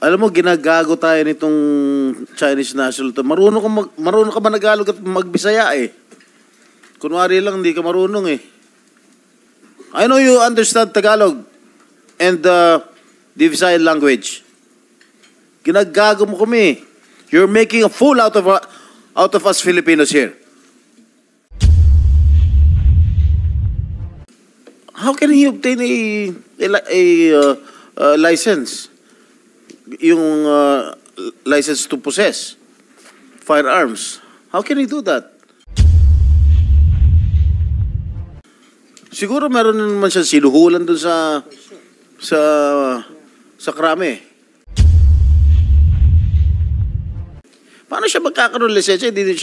Alam mo, ginagago tayo nitong Chinese national to. Marunong ka managalog at magbisaya eh. Kunwari lang, hindi ka marunong eh. I know you understand Tagalog and the Visayan language. Ginagago mo kami. You're making a fool out of us Filipinos here. How can he obtain a license? Yung license to possess firearms. How can he do that? Siguro meron naman siya sinuhulan dun sa krame. Paano siya magkakaroon ng lisensya? Hindi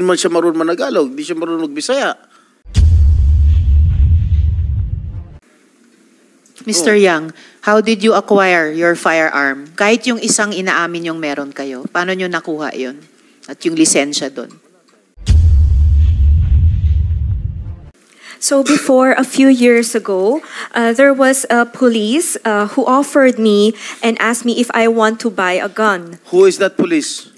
naman siya marunong managalog, hindi siya marunong magbisaya. Mr. Yang, how did you acquire your firearm? Kahit yung isang inaamin yung meron kayo, paano nyo nakuha yun? At yung lisensya doon? So before, a few years ago, there was a police who offered me and asked me if I want to buy a gun. Who is that police?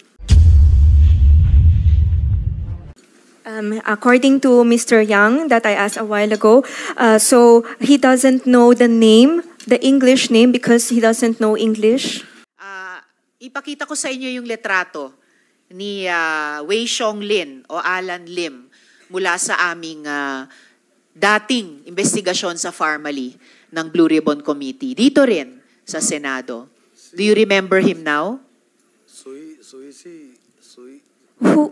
According to Mr. Yang that I asked a while ago, so he doesn't know the name, the English name, because he doesn't know English. Ipakita ko sa inyo yung letrato ni Wei Xiong Lin o Alan Lim mula sa aming dating investigasyon sa Pharmaly ng Blue Ribbon Committee. Dito rin sa Senado. Do you remember him now?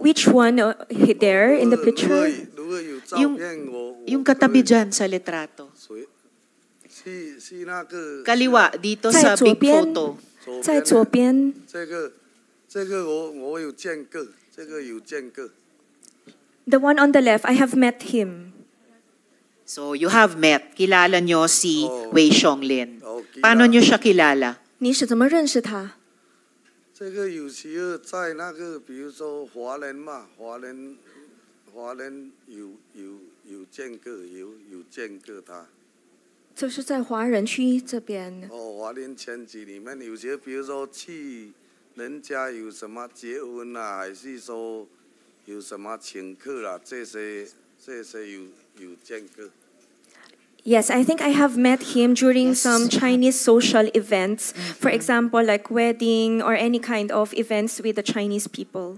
Which one there in the picture? Yung katabi dyan sa letrato. Kaliwa, dito sa big photo. 在左边. The one on the left, I have met him. So you have met. Kilala nyo si Wei Xiong Lin. Paano nyo siya kilala? 你是怎么认识他? 这个有时候在那个，比如说华人嘛，华人有见过他。就是在华人区这边。华人圈子里面有些，比如说去人家有什么结婚啊，还是说有什么请客啦，这些有见过。 Yes, I think I have met him during some Chinese social events. For example, like wedding or any kind of events with the Chinese people.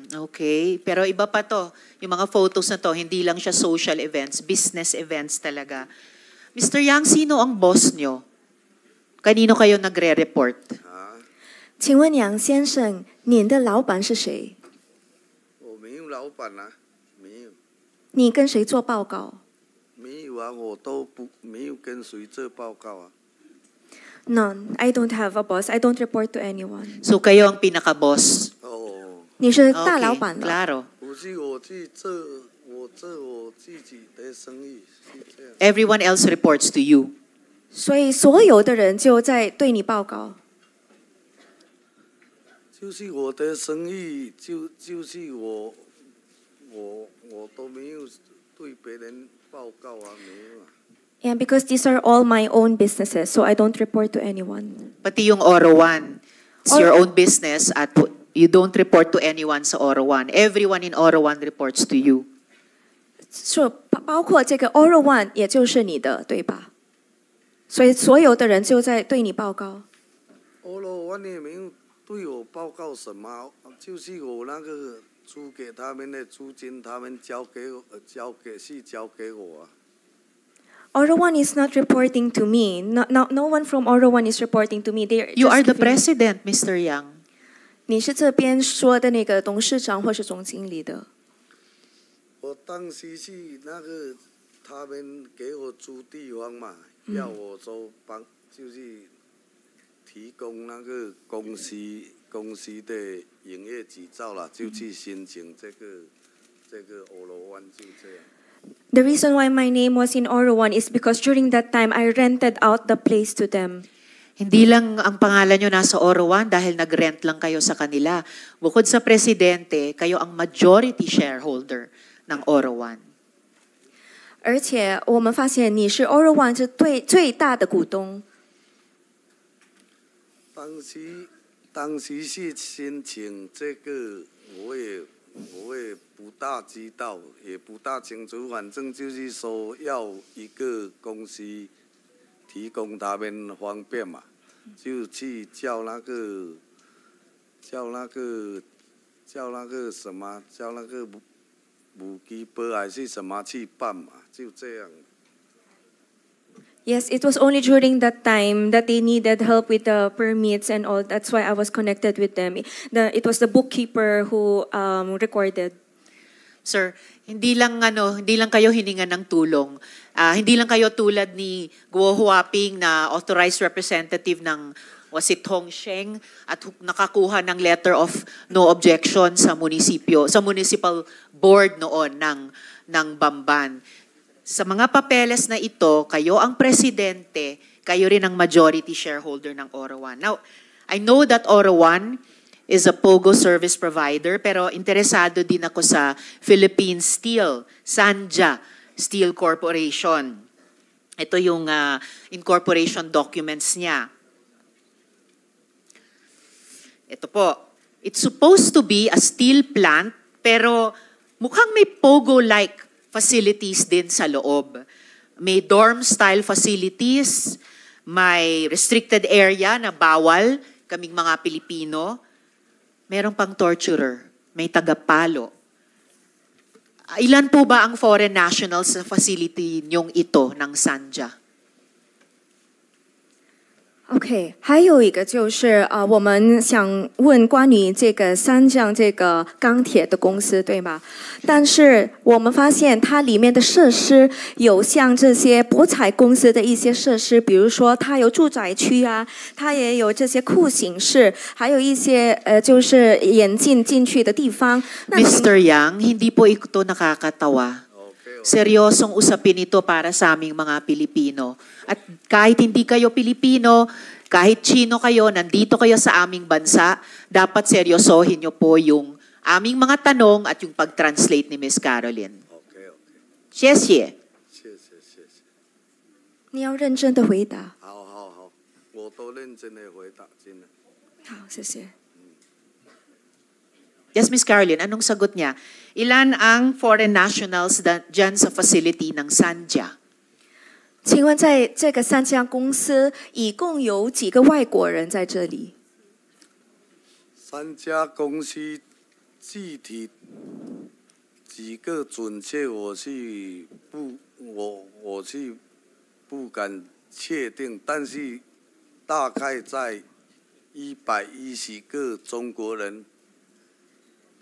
Okay. Pero iba pa to. Yung mga photos na to, hindi lang siya social events, business events talaga. Mr. Yang, sino ang boss nyo? Kanino kayo nagre-report? 请问杨先生，您的老板是谁？我没有老板啊，没有。你跟谁做报告？ 没有啊，我都没有跟谁做报告啊。None. I don't have a boss. I don't report to anyone. So kayo ang pinaka-boss? 哦。你是大老板了。 Claro. 不是我去做我自己的生意，是这样。 Everyone else reports to you. 所以所有的人就在对你报告。就是我的生意，就是我都没有对别人。 Yeah, because these are all my own businesses, so I don't report to anyone. Pati yung Oro One, it's your own business at you don't report to anyone sa Oro One. Everyone in Oro One reports to you. So, 包括这个 Oro One 也就是你的，对吧？所以所有的人就在对你报告。Oro One 也没有对我报告什么，就是我那个。 租给他们的租金，他们交给我啊。Oro One is not reporting to me. No one from Oro One is reporting to me. You are the president, Mr. Yang. 你是这边说的那个董事长或是总经理的。我当时是那个他们给我租地方嘛，要我说就是提供那个公司的营业执照啦，就去申请这个Oro One就这样。The reason why my name was in Oro One is because during that time I rented out the place to them. Hindi lang ang pangalan nyo nasa Oro One dahil nag-rent lang kayo sa kanila. Bukod sa presidente, kayo ang majority shareholder ng Oro One. 而且我们发现你是 Oro One 是最大的股东。当时是申请这个，我也不大知道，也不大清楚。反正就是说要一个公司提供他们方便嘛，就去叫那个什么，叫那个母鸡波还是什么去办嘛，就这样。Yes, it was only during that time that they needed help with the permits and all. That's why I was connected with them. It was the bookkeeper who recorded. Sir, hindi lang kayo hiningan ng tulong. Hindi lang kayo tulad ni Guo Huaping na authorized representative ng was it Hongsheng at nakakuha ng letter of no objection sa municipal board noon ng Bamban. Sa mga papeles na ito, kayo ang presidente, kayo rin ang majority shareholder ng Oro1. Now, I know that Oro1 is a POGO service provider, pero interesado din ako sa Philippine Steel, Sanja Steel Corporation. Ito yung incorporation documents niya. Ito po. It's supposed to be a steel plant, pero mukhang may POGO-like facilities din sa loob. May dorm-style facilities, may restricted area na bawal kaming mga Pilipino. Meron pang torturer, may tagapalo. Ilan po ba ang foreign nationals sa facility niyong ito ng Sanja? OK， 还有一个就是我们想问关于这个三江这个钢铁的公司，对吗？但是我们发现它里面的设施有像这些博彩公司的一些设施，比如说它有住宅区啊，它也有这些酷刑室，还有一些就是眼镜进去的地方。Mr. Yang, hindi po ito nakakatawa. Seryosong usapin ito para sa aming mga Pilipino. At kahit hindi kayo Pilipino, kahit Chino kayo, nandito kayo sa aming bansa, dapat seryosohin nyo po yung aming mga tanong at yung pag-translate ni Miss Caroline. Okay. 谢谢。谢谢。你要认真的回答。好，我都认真的回答，真的。好，谢谢。Yes, Miss Caroline, anong sagot niya? Ilan ang foreign nationals dyan sa facility ng Sanja? 请问在这个三家公司一共有几个外国人在这里？三家公司具体几个准确，我是不敢确定，但是大概在110个中国人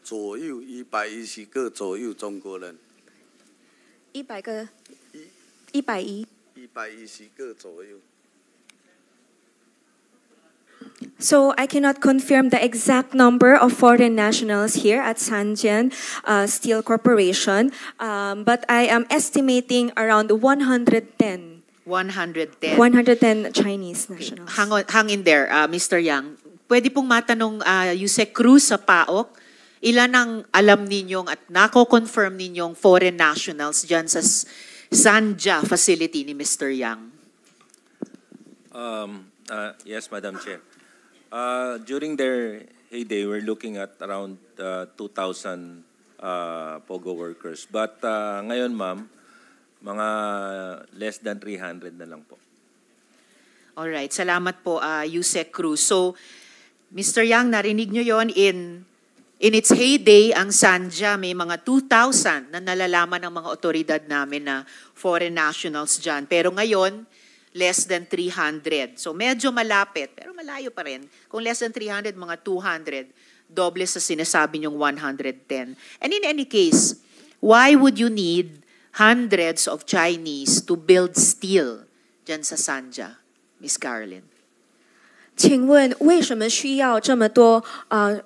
左右，110个左右中国人。100个110个左右。So I cannot confirm the exact number of foreign nationals here at Sanjian Steel Corporation, but I am estimating around 110. 110 Chinese nationals. Hang in there, Mr. Yang. Pwede pong matanong Yusek Cruz sa PAOK, ilan ang alam ninyong at nako-confirm ninyong foreign nationals dyan sa Sanja facility ni Mr. Yang? Yes, Madam Chair. During their heyday, we're looking at around 2,000 POGO workers. But ngayon, ma'am, mga less than 300 na lang po. Alright, salamat po, Yusek Cruz. So, Mr. Yang, narinig nyo yon in its heyday, ang Sanja may mga 2,000 na nalalaman ng mga otoridad namin na foreign nationals dyan. Pero ngayon, less than 300. So medyo malapit, pero malayo pa rin. Kung less than 300, mga 200, doble sa sinasabi niyong 110. And in any case, why would you need hundreds of Chinese to build steel dyan sa Sanja, Miss Caroline? 请问为什么需要这么多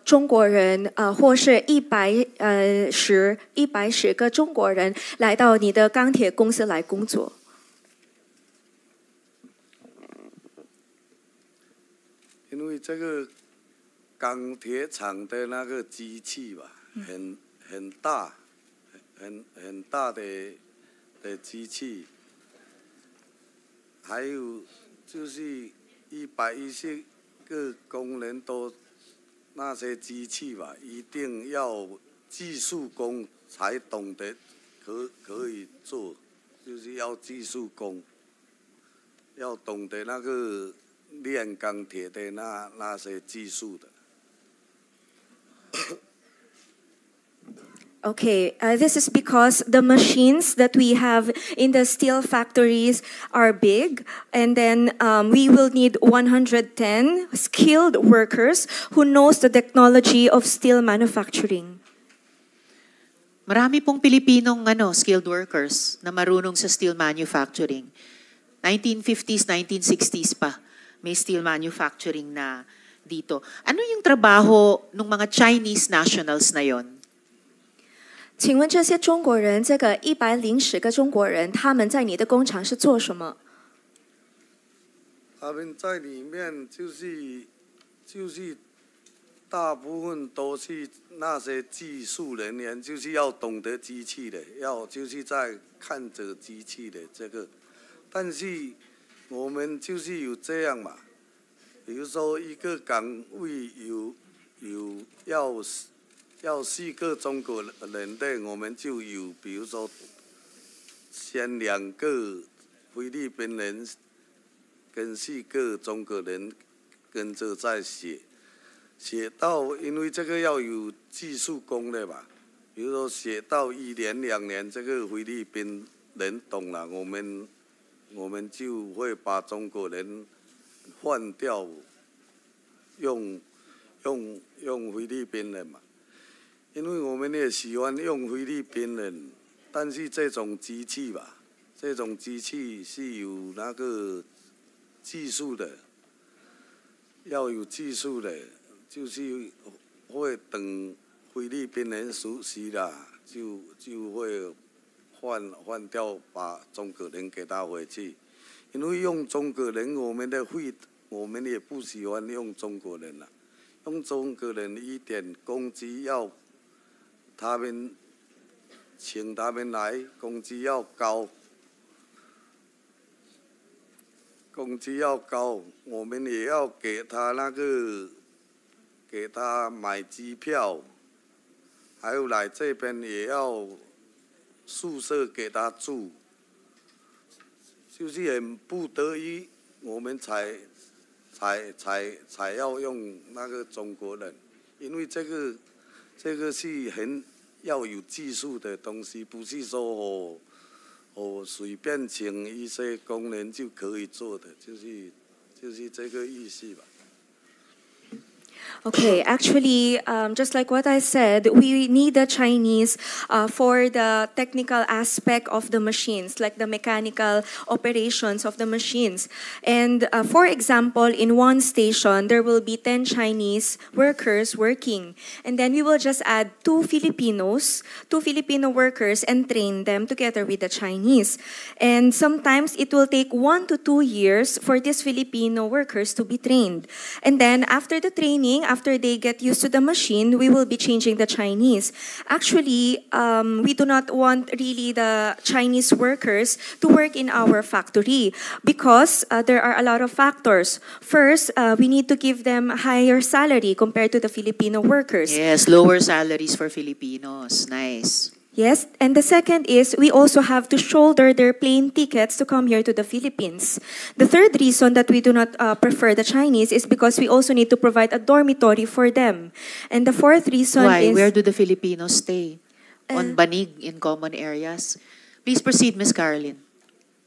中国人或是110个中国人来到你的钢铁公司来工作？ 因为这个钢铁厂的那个机器吧，很大，很大的机器，还有就是110个个工人都那些机器吧，一定要技术工才懂得可以做，就是要技术工，要懂得那个炼钢铁的那些技术的。Okay, this is because the machines that we have in the steel factories are big, and then we will need 110 skilled workers who knows the technology of steel manufacturing. Marami pong Pilipinong skilled workers na marunong sa steel manufacturing. 1950s, 1960s pa, may steel manufacturing na dito. Ano yung trabaho ng mga Chinese nationals na yon? 请问这些中国人，这个110个中国人，他们在你的工厂是做什么？他们在里面就是大部分都是那些技术人员，就是要懂得机器的，就是在看着机器的这个。但是我们就是有这样嘛，比如说一个岗位要4个中国人的，我们就有，比如说先2个菲律宾人跟4个中国人跟着在写到，因为这个要有技术工的吧，比如说写到1年2年，这个菲律宾人懂了，我们就会把中国人换掉，用菲律宾人嘛。因为我们也喜欢用菲律宾人，但是这种机器吧，这种机器是有那个技术的，要有技术的，就是会等菲律宾人熟悉了，就会换掉，把中国人给他回去。因为用中国人，我们也不喜欢用中国人了，用中国人一点工资要。他们请他们来，工资要高，我们也要给他给他买机票，还有来这边也要宿舍给他住，就是很不得已，我们才要用那个中国人，因为这个是要有技术的东西，不是说随便请一些工人就可以做的，就是这个意思吧。Okay, actually, just like what I said, we need the Chinese for the technical aspect of the machines, like the mechanical operations of the machines. And for example, in one station, there will be 10 Chinese workers working. And then we will just add 2 Filipino workers and train them together with the Chinese. And sometimes it will take 1 to 2 years for these Filipino workers to be trained. And then after the training, after they get used to the machine, we will be changing the Chinese. Actually, we do not want really the Chinese workers to work in our factory because there are a lot of factors. First, we need to give them higher salary compared to the Filipino workers. Yes, lower salaries for Filipinos. Nice. Yes, and the second is we also have to shoulder their plane tickets to come here to the Philippines. The third reason that we do not prefer the Chinese is because we also need to provide a dormitory for them. And the fourth reason Why? is... Where do the Filipinos stay? On banig in common areas? Please proceed, Ms. Caroline.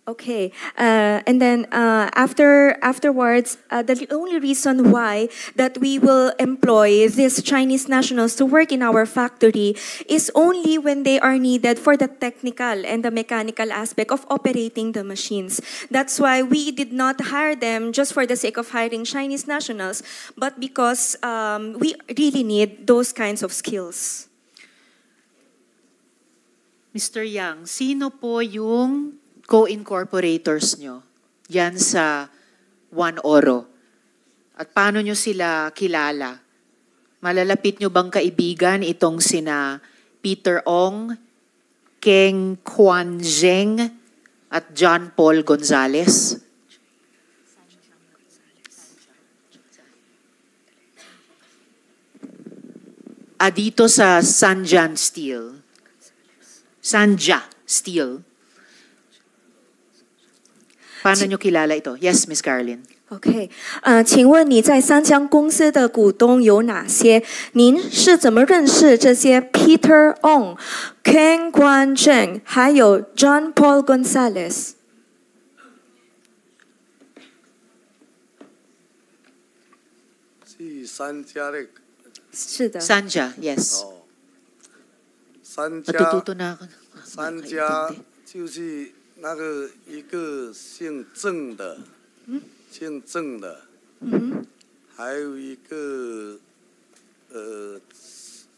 Okay, and then afterwards, the only reason why that we will employ these Chinese nationals to work in our factory is only when they are needed for the technical and the mechanical aspect of operating the machines. That's why we did not hire them just for the sake of hiring Chinese nationals, but because we really need those kinds of skills. Mr. Yang, sino po yung co-incorporators nyo yan sa One Oro? At paano nyo sila kilala? Malalapit nyo bang kaibigan itong sina Peter Ong, Keng Quan Zheng, at John Paul Gonzalez? dito sa Sanja Steel. Paano nyo kilala ito? Yes, Ms. Carlin. OK，请问你在三江公司的股东有哪些？您是怎么认识这些 Peter Ong、Ken Guan Zheng 还有 John Paul Gonzalez？是三家的是的。 Sanja, yes. 哦，三家 Matututo na ako. 三家就是那个一个姓郑的，姓郑的，还有一个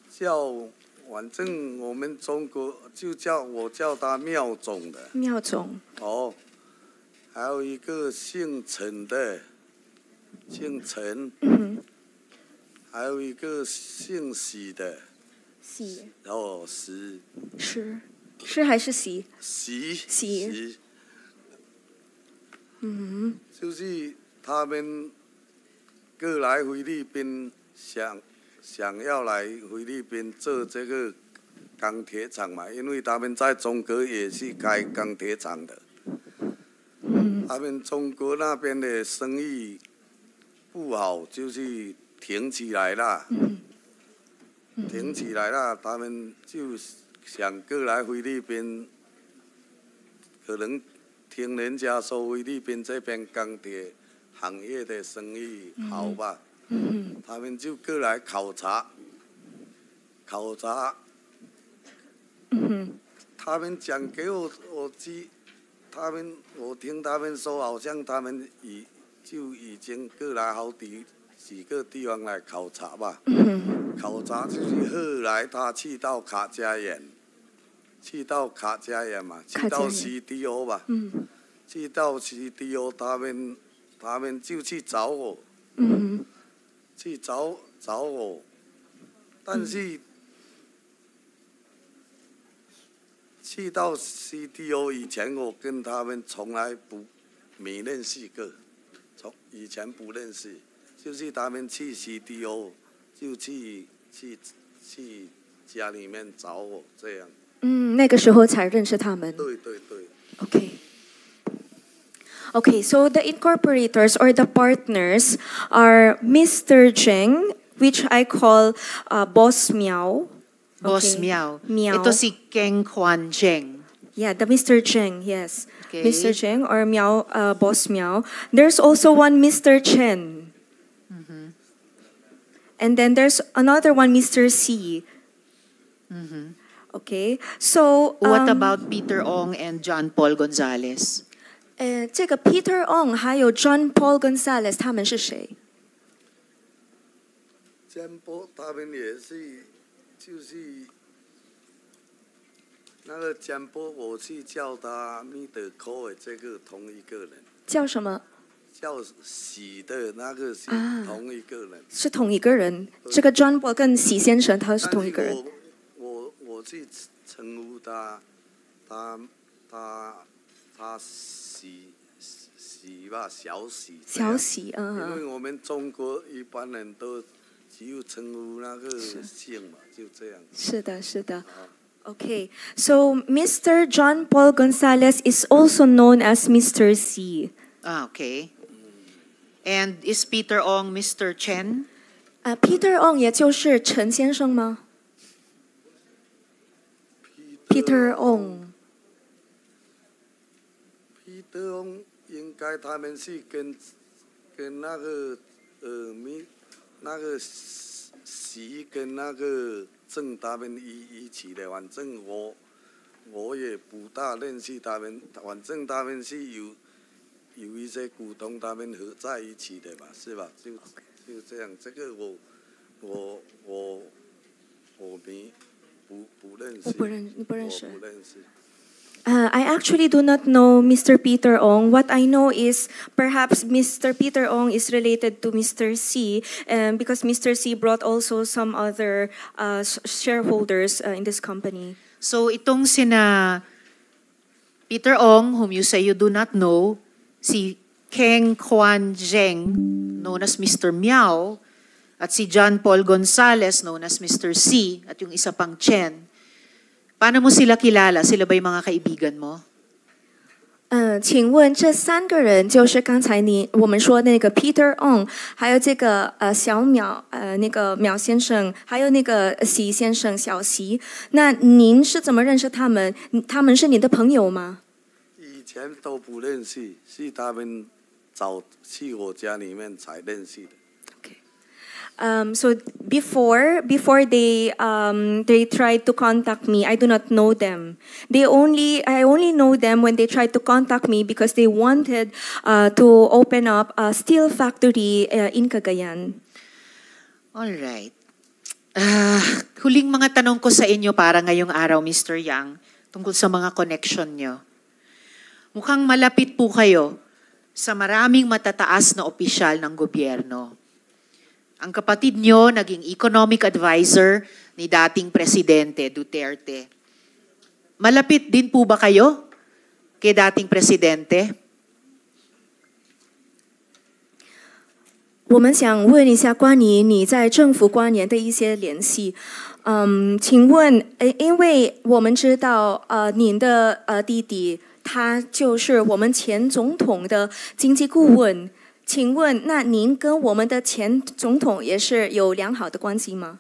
叫，反正我们中国就我叫他妙总的。妙总。哦，还有一个姓陈的，姓陈。还有一个姓喜的。喜。哦，喜。是还是喜？喜。就是他们各来菲律宾想要来菲律宾做这个钢铁厂嘛，因为他们在中国也是开钢铁厂的。他们中国那边的生意不好，就是停起来了。停起来了，他们就想过来菲律宾，可能听人家说菲律宾这边钢铁行业的生意好吧，他们就过来考察。他们讲给我听他们说，好像他们已经过来好几个地方来考察吧。考察就是后来他去到卡加延嘛，去到 CDO 吧。去到 CDO， 他们就去找我。去找我，但是去到 CDO 以前，我跟他们从来没认识过，以前不认识，就是他们去 CDO 就去家里面找我这样。那个时候才认识他们。对。Okay, so the incorporators or the partners are Mr. Zheng, which I call Boss Miao. Boss Miao. Miao. Ito si Ken Guan Zheng. Yeah, the Mr. Zheng, yes. Okay. Mr. Zheng or Miao, Boss Miao. There's also one Mr. Chen. And then there's another one, Mr. C. Okay, so What about Peter Ong and John Paul Gonzalez? 这个 Peter Ong 还有 John Paul Gonzalez 他们是谁？ John Paul 他们也是，就是那个 John Paul， 我是叫他 Mr. Cole 这个同一个人。叫什么？叫喜的那个是同一个人。是同一个人。这个 John Paul 跟喜先生他是同一个人。我是称呼他喜吧，小喜。小喜，因为我们中国一般人都只有称呼那个姓嘛，就这样。是的。Okay, so Mr. John Paul Gonzalez is also known as Mr. C. Okay. And is Peter Ong Mr. Chen? Peter Ong 也就是陈先生吗？ Peter Ong 应该他们是跟那个那个习跟那个郑他们一起的，反正我也不大认识他们，反正他们是有一些股东他们合在一起的吧，是吧？就这样，这个我不认识。你不认识。我不认识。I actually do not know Mr. Peter Ong. What I know is perhaps Mr. Peter Ong is related to Mr. C, because Mr. C brought also some other shareholders in this company. So itong sina Peter Ong, whom you say you do not know, si Ken Guan Zheng, known as Mr. Miao, at si John Paul Gonzales, known as Mr. C, at yung isa pang Chen. Paano mo sila kilala? Sila ba yung mga kaibigan mo? 请问这3个人就是刚才我们说的那个 Peter Ong， 还有这个小淼那个淼先生，还有那个习先生小习。那您是怎么认识他们？他们是你的朋友吗？以前都不认识，是他们找去我家里面才认识的。So before they tried to contact me, I do not know them. I only know them when they tried to contact me because they wanted to open up a steel factory in Cagayan. All right. Huling mga tanong ko sa inyo para ngayong araw, Mr. Yang, tungkol sa mga connection nyo. Mukhang malapit po kayo sa maraming matataas na opisyal ng gobyerno. Ang kapatid nyo naging economic advisor ni dating Presidente Duterte. Malapit din po ba kayo kay dating Presidente? 我们想问一下关于你在政府官员的一些联系。请问，因为我们知道，您的弟弟他就是我们前总统的经济顾问。请问，那您跟我们的前总统也是有良好的关系吗？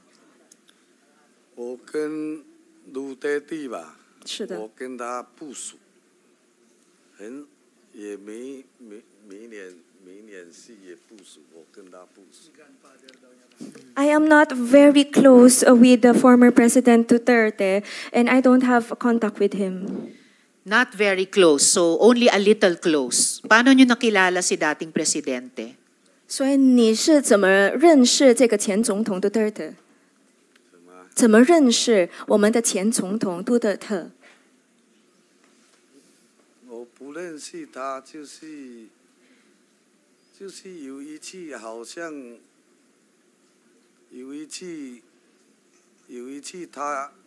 我跟卢爹地吧，是的。我跟他不熟，也没联系，也不熟，我跟他不熟。I am not very close with the former President Duterte, and I don't have contact with him. Not very close, so only a little close. Paano nyo nakilala si dating Presidente? 所以你是怎么认识这个前总统杜特尔？怎么认识我们的前总统杜特尔？我不认识他，就是有一次好像有一次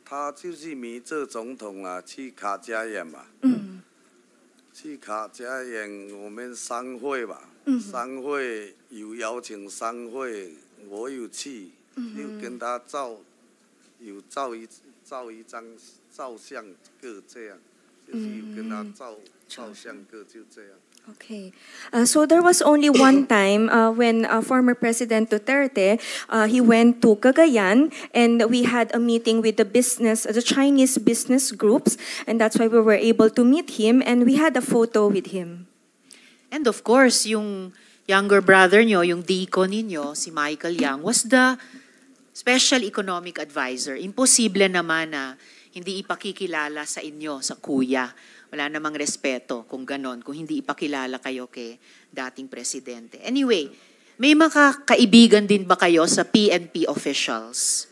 他就是迷这总统啊，去卡加园嘛。去卡加园，我们商会吧，商会有邀请商会，我有去，有跟他照一张照相个这样，就是有跟他照相个就这样。Okay, so there was only one time when former President Duterte he went to Cagayan, and we had a meeting with the Chinese business groups, and that's why we were able to meet him, and we had a photo with him. And of course, yung younger brother nyo, yung deacon ninyo, si Michael Yang, was the special economic advisor. Imposible naman na hindi ipakikilala sa inyo, sa kuya. Wala namang respeto kung ganon, kung hindi ipakilala kayo kay dating Presidente. Anyway, may makakaibigan din ba kayo sa PNP officials?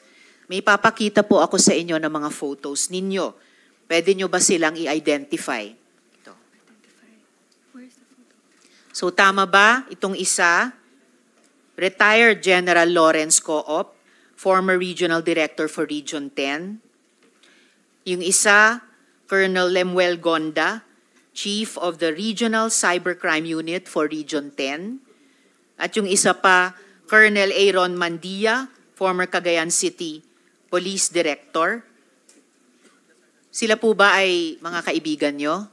May papakita po ako sa inyo ng mga photos ninyo. Pwede nyo ba silang i-identify? Ito. So tama ba itong isa? Retired General Lawrence Co-op, former Regional Director for Region 10. Yung isa, Colonel Lemuel Gonda, Chief of the Regional Cybercrime Unit for Region 10. At yung isa pa, Colonel Aaron Mandia, former Cagayan City Police Director. Sila po ba ay mga kaibigan nyo?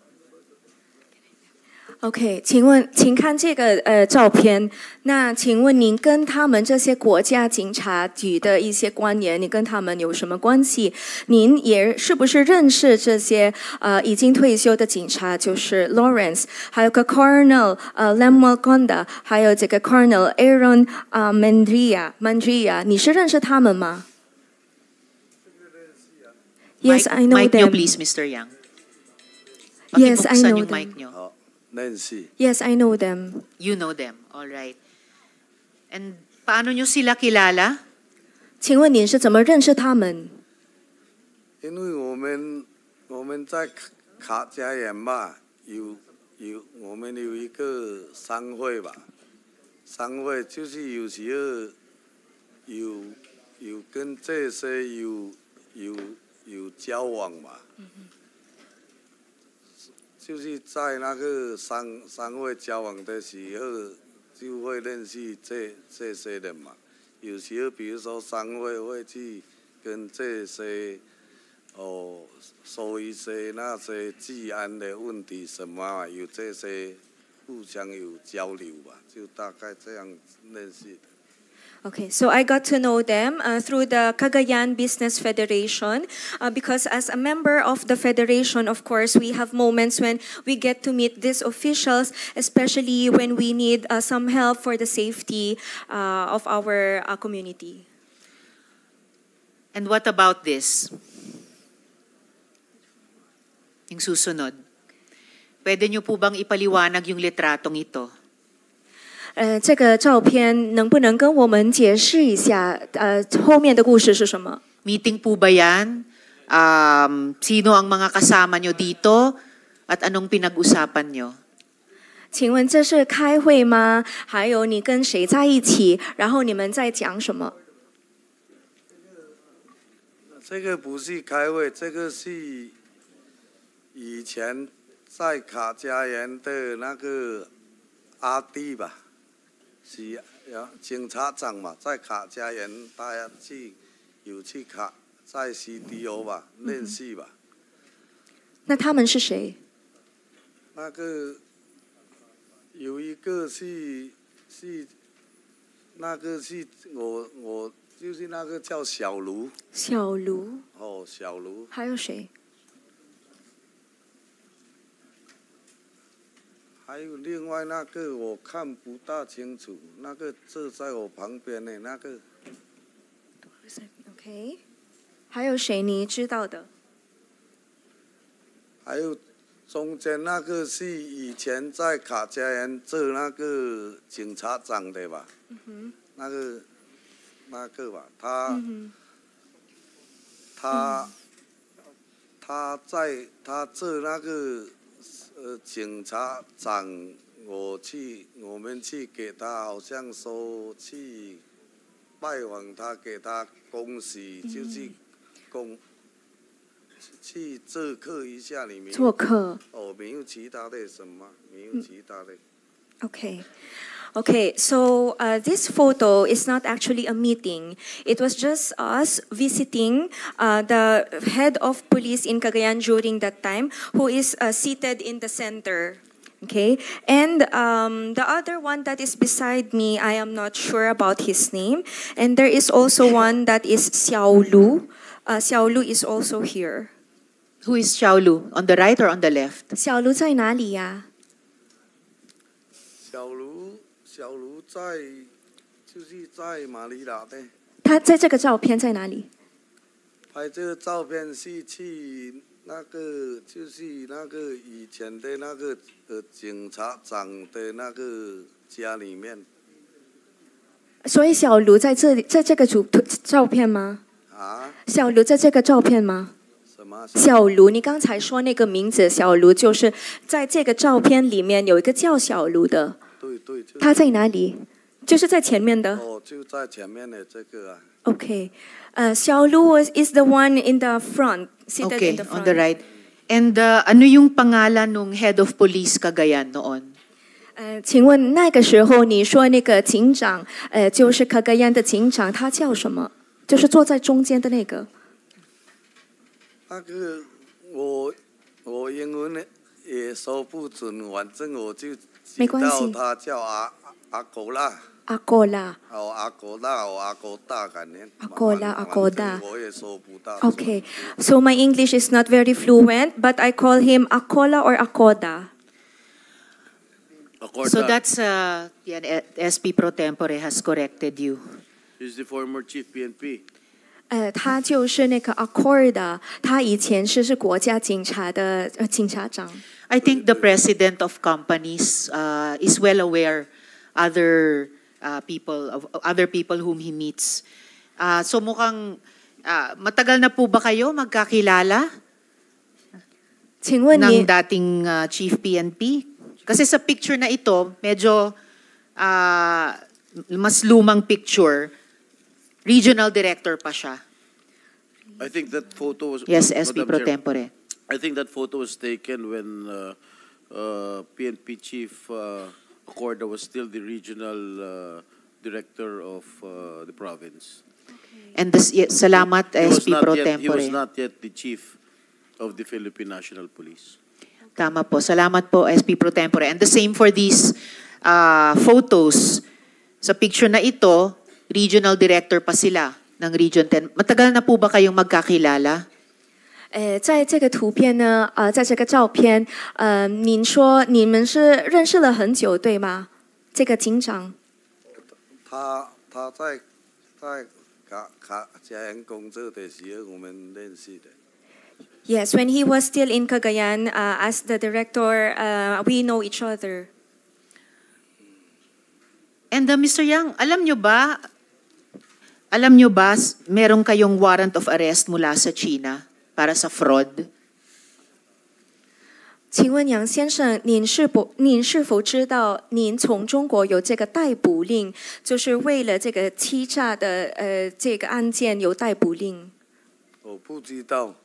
OK， 请看这个照片。那请问您跟他们这些国家警察局的一些官员，你跟他们有什么关系？您也是不是认识这些已经退休的警察，就是 Lawrence， 还有个 Colonel Lemuel Gonda， 还有这个 Colonel Aaron Mandria， 你是认识他们吗？Yes, I know them. Mic nyo please, Mr. Yang. Yes, I know yung them. mic nyo. Nancy. Yes, I know them. You know them, all right. And paano nyo sila kilala? 请问您是怎么认识他们？因为我们在卡加园嘛，我们有一个商会吧，商会就是有时候有跟这些有交往嘛。就是在那个商会交往的时候，就会认识这些人嘛。有时候比如说商会会去跟这些说一些那些治安的问题什么啊，有这些互相有交流吧，就大概这样认识的。Okay, so I got to know them through the Cagayan Business Federation because as a member of the federation, of course, we have moments when we get to meet these officials, especially when we need some help for the safety of our community. And what about this? Yung susunod. Pwede niyo po bang ipaliwanag yung litratong ito? 这个照片能不能跟我们解释一下后面的故事是什么？ Meeting po ba yan? Sino ang mga kasama nyo dito? At anong pinag-usapan nyo? 请问这是开会吗？还有你跟谁在一起？然后你们在讲什么？这个不是开会，这个是以前在卡加园的那个阿弟吧。是警察长嘛，在卡加园，大家有去卡在 CDO 吧，认识吧。那他们是谁？那个有一个是那个是我就是那个叫小卢。小卢。哦，小卢。还有谁？还有另外那个我看不大清楚，那个坐在我旁边的那个。OK， 还有谁你知道的？还有中间那个是以前在卡加园做那个警察长的吧？那个吧，他做那个。警察长，我们去给他，好像说去拜访他，给他恭喜，就是去做客一下里面。做客。哦，没有其他的什么，没有其他的。Okay, so this photo is not actually a meeting. It was just us visiting the head of police in Cagayan during that time, who is seated in the center. Okay, and the other one that is beside me, I am not sure about his name. And there is also one that is Xiao Lu. Xiao Lu is also here. Who is Xiao Lu? On the right or on the left? 小卢在哪里呀？小卢就是在马尼拉的。他在这个照片在哪里？拍这个照片是去那个，就是那个以前的那个警察长的那个家里面。所以小卢在这里，在这个照片吗？啊？小卢在这个照片吗？什么？小卢，你刚才说那个名字小卢，就是在这个照片里面有一个叫小卢的。对。他在哪里？就是在前面的。哦，就在前面的这个啊。Okay, Xiao Lu is the one in the front, seated in the front. On the right. And ano yung pangalan nung head of police Cagayan noon? 请问那个时候你说那个警长，就是 Cagayan 的警长，他叫什么？就是坐在中间的那个。那个我英文也说不准，反正我就知道他叫阿狗啦。阿哥啦。哦，阿狗啦，哦，阿狗大概念。阿哥啦，阿哥大。我也说不到。Okay, so my English is not very fluent, but I call him Akola or Akoda. So that's SP Pro Tempore has corrected you. He's the former chief PNP. 他就是那个 Acorda， 他以前是国家警察的警察长。I think the president of companies is well aware other people whom he meets. So mukhang matagal na po ba kayo magkakilala? 请问你 ng dating chief PNP? Kasi sa picture na ito, medyo mas lumang picture. Regional director pa siya. I think that photo was... Yes, SP Madam Pro Chair, Tempore. I think that photo was taken when PNP Chief Acorda was still the regional director of the province. And salamat, He was SP not Pro yet- He was Tempore. not yet the chief of the Philippine National Police. Tama po. Salamat po, SP Pro Tempore. And the same for these photos. Sa picture na ito, regional director pa sila ng Region 10. Matagal na po ba kayong magkakilala? 在这个图片呢，在这个照片，您说你们是认识了很久，对吗？这个警长，他在嘉阳工作的时候，我们认识的。 Yes, when he was still in Cagayan as the director, we know each other. And Mr. Yang, alam nyo ba, meron kayong warrant of arrest mula sa China para sa fraud? 请问杨先生，您是否知道，您从中国有这个逮捕令，就是为了这个欺诈的这个案件有逮捕令？我不知道。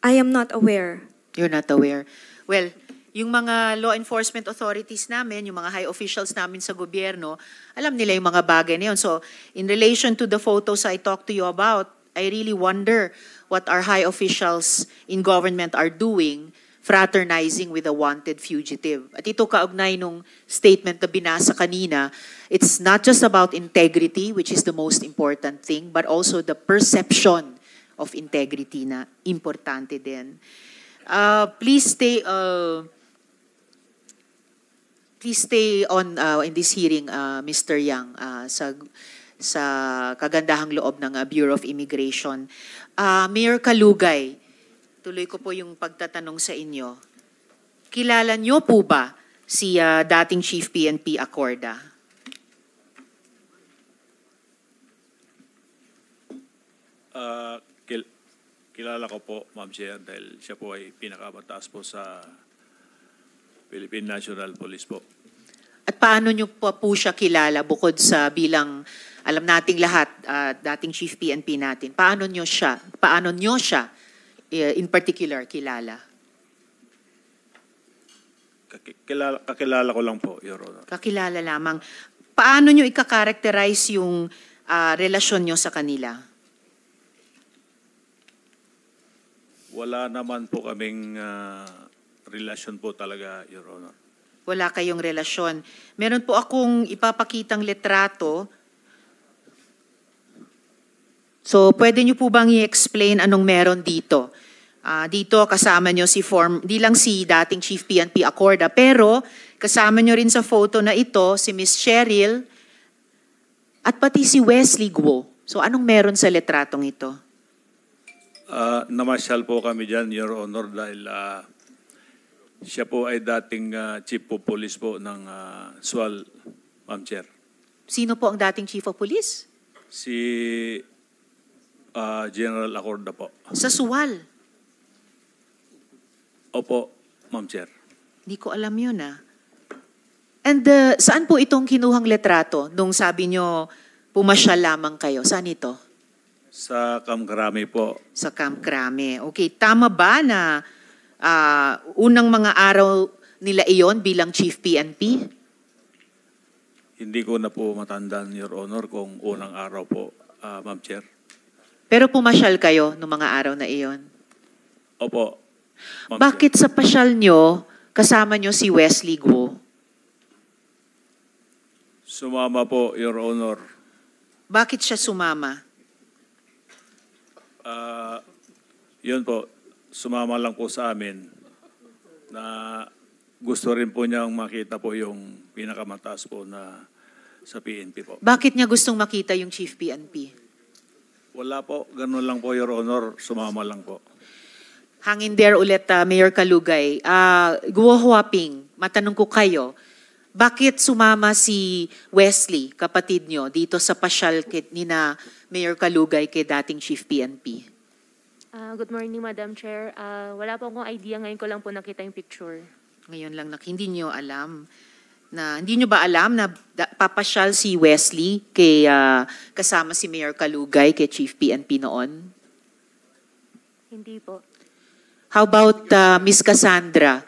I am not aware. You're not aware. Well, yung mga law enforcement authorities namin, yung mga high officials namin sa gobyerno, alam nila yung mga bagay na yun. So, in relation to the photos I talked to you about, I really wonder what our high officials in government are doing, fraternizing with a wanted fugitive. At ito kaugnay nung statement na binasa kanina, it's not just about integrity, which is the most important thing, but also the perception of integrity na importante din. Please stay on in this hearing, Mr. Yang, sa kagandahang loob ng Bureau of Immigration. Mayor Kalugay, tuloy ko po yung pagtatanong sa inyo. Kilala niyo po ba si dating Chief PNP Acorda? Kilala ko po, Ma'am Chair, dahil siya po ay pinakamataas po sa Philippine National Police po. At paano niyo po siya kilala bukod sa bilang, alam nating lahat, dating Chief PNP natin, paano niyo siya in particular kilala? Kakilala ko lang po, Your Honor. Kakilala lamang. Paano niyo ika-characterize yung relasyon niyo sa kanila? Wala naman po kaming relasyon po talaga, Your Honor. Wala kayong relasyon. Meron po akong ipapakitang litrato. So, pwede niyo po bang i-explain anong meron dito? Dito kasama niyo di lang si dating Chief PNP Acorda, pero kasama niyo rin sa photo na ito si Miss Cheryl at pati si Wesley Guo. So, anong meron sa litratong ito? Namasyal po kami dyan, Your Honor, dahil siya po ay dating Chief of Police po ng SWAL, Ma'am Chair. Sino po ang dating Chief of Police? Si General Acorda po. Sa SWAL? Opo, Ma'am Chair. Hindi ko alam yun And saan po itong kinuhang litrato nung sabi nyo pumasyal lamang kayo? Saan ito? Sa Camp Crame po. Sa Camp Crame. Okay, tama ba na unang mga araw nila iyon bilang Chief PNP? Hindi ko na po matandaan, Your Honor, kung unang araw po, Ma'am Chair. Pero pumasyal kayo noong mga araw na iyon? Opo, Ma'am Bakit sa pasyal nyo, kasama nyo si Wesley Guo? Sumama po, Your Honor. Bakit siya sumama? Yun po, sumama lang po sa amin na gusto rin po niyang makita po yung pinakamataas po na sa PNP po. Bakit niya gustong makita yung Chief PNP? Wala po, ganun lang po, Your Honor, sumama lang po. Hangin there ulit, Mayor Kalugay. Guo Huaping, matanong ko kayo, bakit sumama si Wesley, kapatid nyo, dito sa pasyal ni na Mayor Kalugay kay dating Chief PNP? Good morning, Madam Chair. Wala po akong idea. Ngayon ko lang po nakita yung picture. Ngayon lang, hindi nyo alam. Hindi nyo ba alam na papasyal si Wesley kay, kasama si Mayor Kalugay kay Chief PNP noon? Hindi po. How about Miss Cassandra?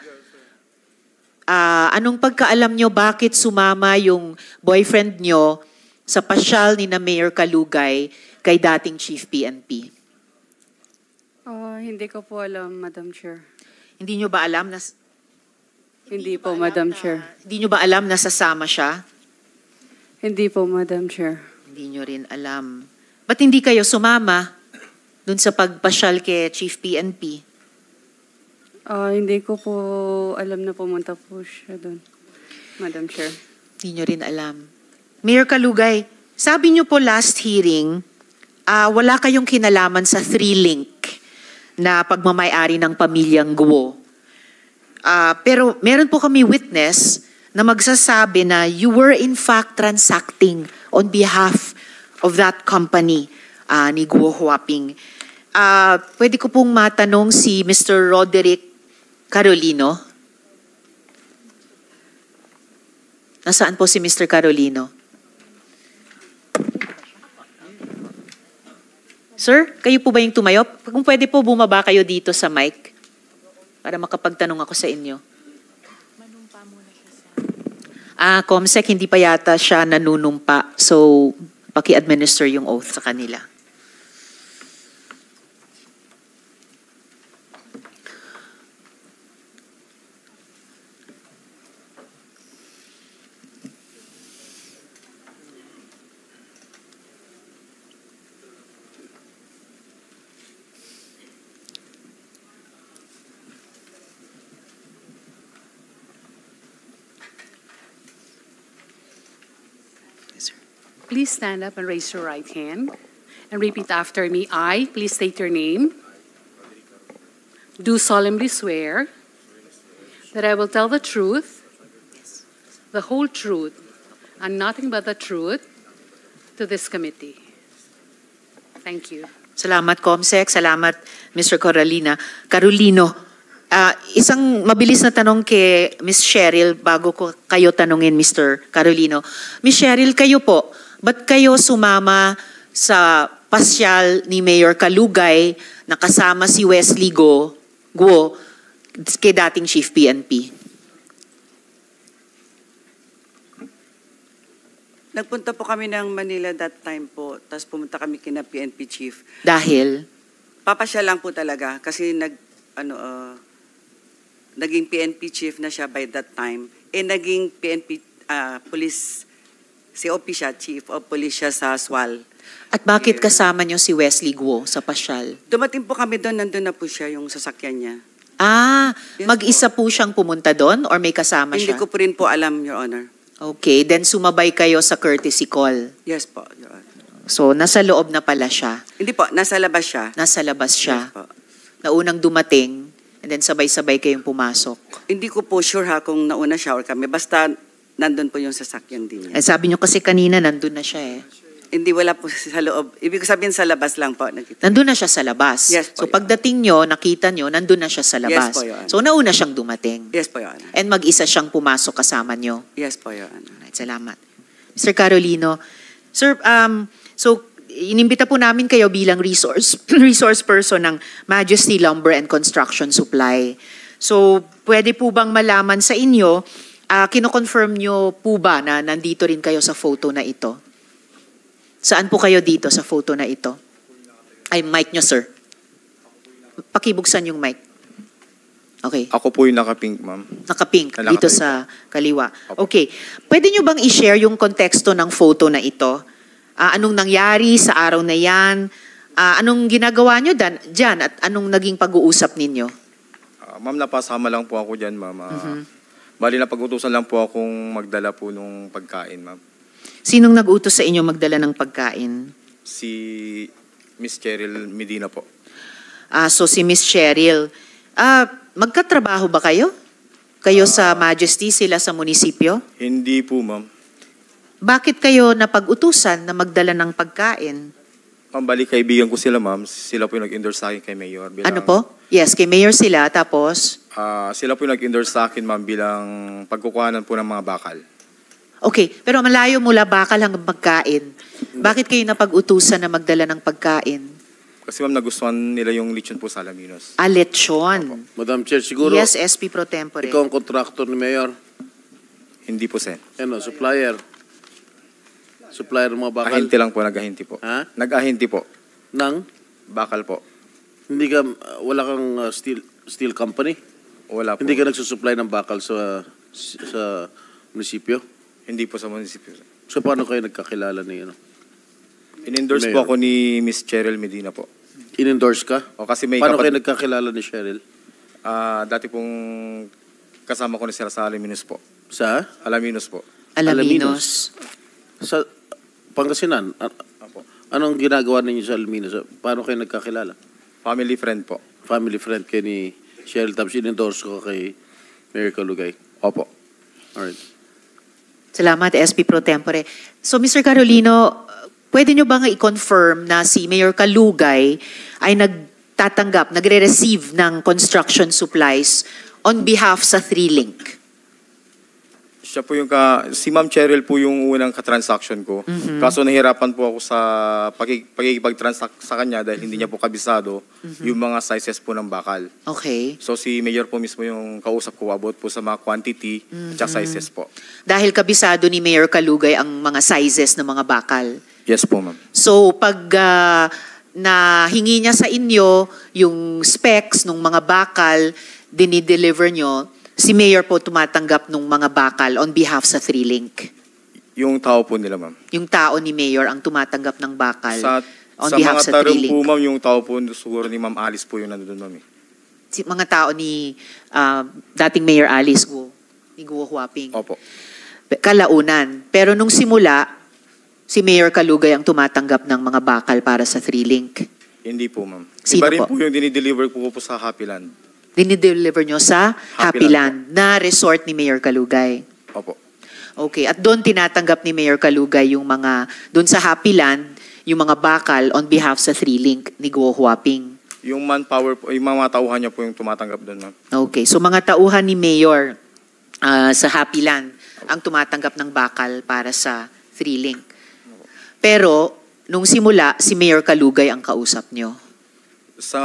Anong pagkaalam nyo bakit sumama yung boyfriend nyo sa pasyal ni na Mayor Kalugay kay dating Chief PNP? Hindi ko po alam, Madam Chair. Hindi nyo ba alam na Hindi po, Madam Chair. hindi nyo ba alam na sasama siya? Hindi po, Madam Chair. Hindi nyo rin alam. Ba't hindi kayo sumama dun sa pagpasyal kay Chief PNP? Hindi ko po alam na pumunta po siya doon, Madam Chair. Hindi nyo rin alam. Mayor Kalugay, sabi nyo po last hearing, wala kayong kinalaman sa 3-link na pagmamayari ng pamilyang Guo. Pero meron po kami witness na magsasabi na you were in fact transacting on behalf of that company ni Guo Huaping. Pwede ko pong matanong si Mr. Roderick Carolino. Nasaan po si Mr. Carolino? Sir, kayo po ba yung tumayo? Kung pwede po, bumaba kayo dito sa mic para makapagtanong ako sa inyo. Comsec, hindi pa yata siya nanunumpa. So, paki-administer yung oath sa kanila. Please stand up and raise your right hand and repeat after me. I, please state your name, do solemnly swear that I will tell the truth, the whole truth, and nothing but the truth to this committee. Thank you. Salamat, Comsec. Salamat, Mr. Carolino. Isang mabilis na tanong kay Ms. Cheryl bago ko kayo tanungin, Mr. Carolino. Ms. Cheryl, kayo po, ba't kayo sumama sa pasyal ni Mayor Kalugay na kasama si Wesley Guo kay dating Chief PNP? Nagpunta po kami ng Manila that time po, tapos pumunta kami kina PNP Chief. Dahil? Papasya lang po talaga kasi naging PNP Chief na siya by that time. Naging PNP Police, COP siya, Chief of Police siya sa SWAL. At bakit kasama nyo si Wesley Guo sa pasyal? Dumating po kami doon, nandun na po siya, yung sasakyan niya. Yes, mag-isa po siyang pumunta doon or may kasama Hindi siya? ko po rin po alam, Your Honor. Okay, then sumabay kayo sa courtesy call. Yes po, Your Honor. So, nasa loob na pala siya. Hindi po, nasa labas siya. Nasa labas siya. Yes po. Naunang dumating, and then sabay-sabay kayong pumasok. Hindi ko po sure kung nauna siya or kami. Basta nandun po yung sasakyan din niya. Sabi nyo kasi kanina, nandun na siya eh. Hindi, wala po sa loob. Ibig sabihin sa labas lang po. Nandun na siya sa labas. Yes po, so pagdating nyo, nakita nyo, nandun na siya sa labas. Yes po, Your Honor. So nauna siyang dumating. Yes po, Your Honor. And mag-isa siyang pumasok kasama nyo. Yes po, Your Honor. Alright, salamat. Mr. Carolino, sir, so inimbita po namin kayo bilang resource person ng Majesty Lumber and Construction Supply. So pwede po bang malaman sa inyo, kino-confirm nyo po ba na nandito rin kayo sa photo na ito? Saan po kayo dito sa photo na ito? Ay, mic nyo, sir. Pakibuksan yung mic. Okay. Ako po yung naka-pink, ma'am. Naka-pink, Naka-pink. dito sa kaliwa. Okay. Pwede nyo bang i-share yung konteksto ng photo na ito? Anong nangyari sa araw na yan? Anong ginagawa nyo dyan? At anong naging pag-uusap ninyo? Ma'am, napasama lang po ako dyan, ma'am. Bali, napag-utusan lang po akong magdala po nung pagkain, ma'am. Sinong nag-utos sa inyo magdala ng pagkain? Si Miss Cheryl Medina po. So si Miss Cheryl. Magkatrabaho ba kayo? Kayo sa Majesty, sila sa munisipyo? Hindi po, ma'am. Bakit kayo napag-utusan na magdala ng pagkain? Ma'am, bali, kaibigan ko sila, ma'am. Sila po yung nag-endorse sa akin kay Mayor. Ano po? Yes, kay Mayor sila, tapos? Sila po yung nag-endorse sa akin, ma'am, bilang pagkukuhanan po ng mga bakal. Okay, pero malayo mula bakal hanggang pagkain. Bakit kayo napag-utusan na magdala ng pagkain? Kasi, ma'am, nagustuhan nila yung lechon po sa Alaminos. Lechon. Madam Chair, siguro Yes, SP Pro Tempore. ikaw ang contractor ni Mayor. Hindi po, Sen. Ano, supplier. Supplier ng mga bakal? Ahinti lang po, nag-ahinti po. Ha? Nag-ahinti po. Nang? Bakal po. Hindi ka, wala kang steel company? Wala po. Hindi ka nagsusupply ng bakal sa munisipyo? Hindi po sa munisipyo. So paano kayo nagkakilala ni ano? In-endorse Mayor. po ako ni Miss Cheryl Medina po. In-endorse ka? O kasi may Paano kayo nagkakilala ni Cheryl? dati pong kasama ko na sila sa Alaminos po. Sa? Alaminos po. Alaminos. Sa Pangasinan? Opo. Anong ginagawa ninyo sa Alaminos? Paano kayo nagkakilala? Family friend po. Family friend kayo ni Cheryl tapos in-endorse ko kay Mayor Kalugay. Opo. Alright. Salamat, SP Pro Tempore. So, Mr. Carolino, pwede nyo ba nga i-confirm na si Mayor Kalugay ay nagtatanggap, nagre-receive ng construction supplies on behalf sa 3Link? Siya po yung si Ma'am Cheryl po yung unang katransaction ko. Kaso nahirapan po ako sa pagkikipag-transact sa kanya dahil hindi niya po kabisado yung mga sizes po ng bakal. Okay. So si Mayor po mismo yung kausap ko about po sa mga quantity at sizes po. Dahil kabisado ni Mayor Kalugay ang mga sizes ng mga bakal. Yes po, ma'am. So, pag nahingi niya sa inyo yung specs ng mga bakal, dinideliver nyo, si Mayor po tumatanggap ng mga bakal on behalf sa 3Link. Yung tao po nila, ma'am. Yung tao ni Mayor ang tumatanggap ng bakal on Sa behalf mga sa tarong 3Link. po, ma'am, yung tao po siguro ni Ma'am Alice po yung nandun, ma'am. Mga tao ni dating Mayor Alice Guo, ni Guo Huaping. Opo. Kalaunan. Pero nung simula, si Mayor Kalugay ang tumatanggap ng mga bakal para sa 3Link. Hindi po, ma'am. Sino Iba rin po? po yung dinideliver po sa Happy Land. Dinideliver nyo sa Happy Happy Land na resort ni Mayor Kalugay. Opo. Okay. At doon tinatanggap ni Mayor Kalugay yung mga, doon sa Happy Land, yung mga bakal on behalf sa 3Link ni Guo Huaping. Yung manpower po, yung mga tauhan niya po yung tumatanggap doon, ma'am. Okay. So mga tauhan ni Mayor sa Happy Land ang tumatanggap ng bakal para sa 3Link. Pero, nung simula, si Mayor Kalugay ang kausap nyo. Sa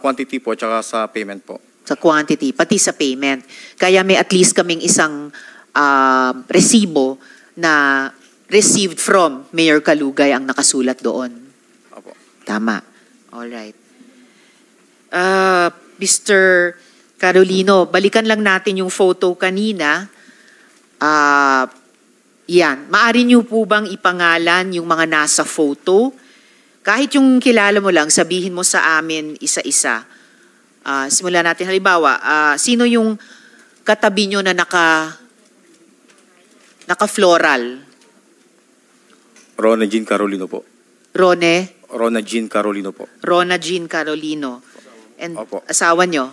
quantity po, tsaka sa payment po. Sa quantity, pati sa payment. Kaya may at least kaming isang resibo na received from Mayor Kalugay ang nakasulat doon. Opo. Tama. Alright. Mr. Carolino, balikan lang natin yung photo kanina. Yan. Maari niyo po bang ipangalan yung mga nasa photo? Kahit yung kilala mo lang, sabihin mo sa amin isa-isa. Simulan natin. Halimbawa, sino yung katabi nyo na naka-floral? Rona Jean Carolino po. Rona Jean Carolino po. Rona Jean Carolino. And Opo. asawa nyo?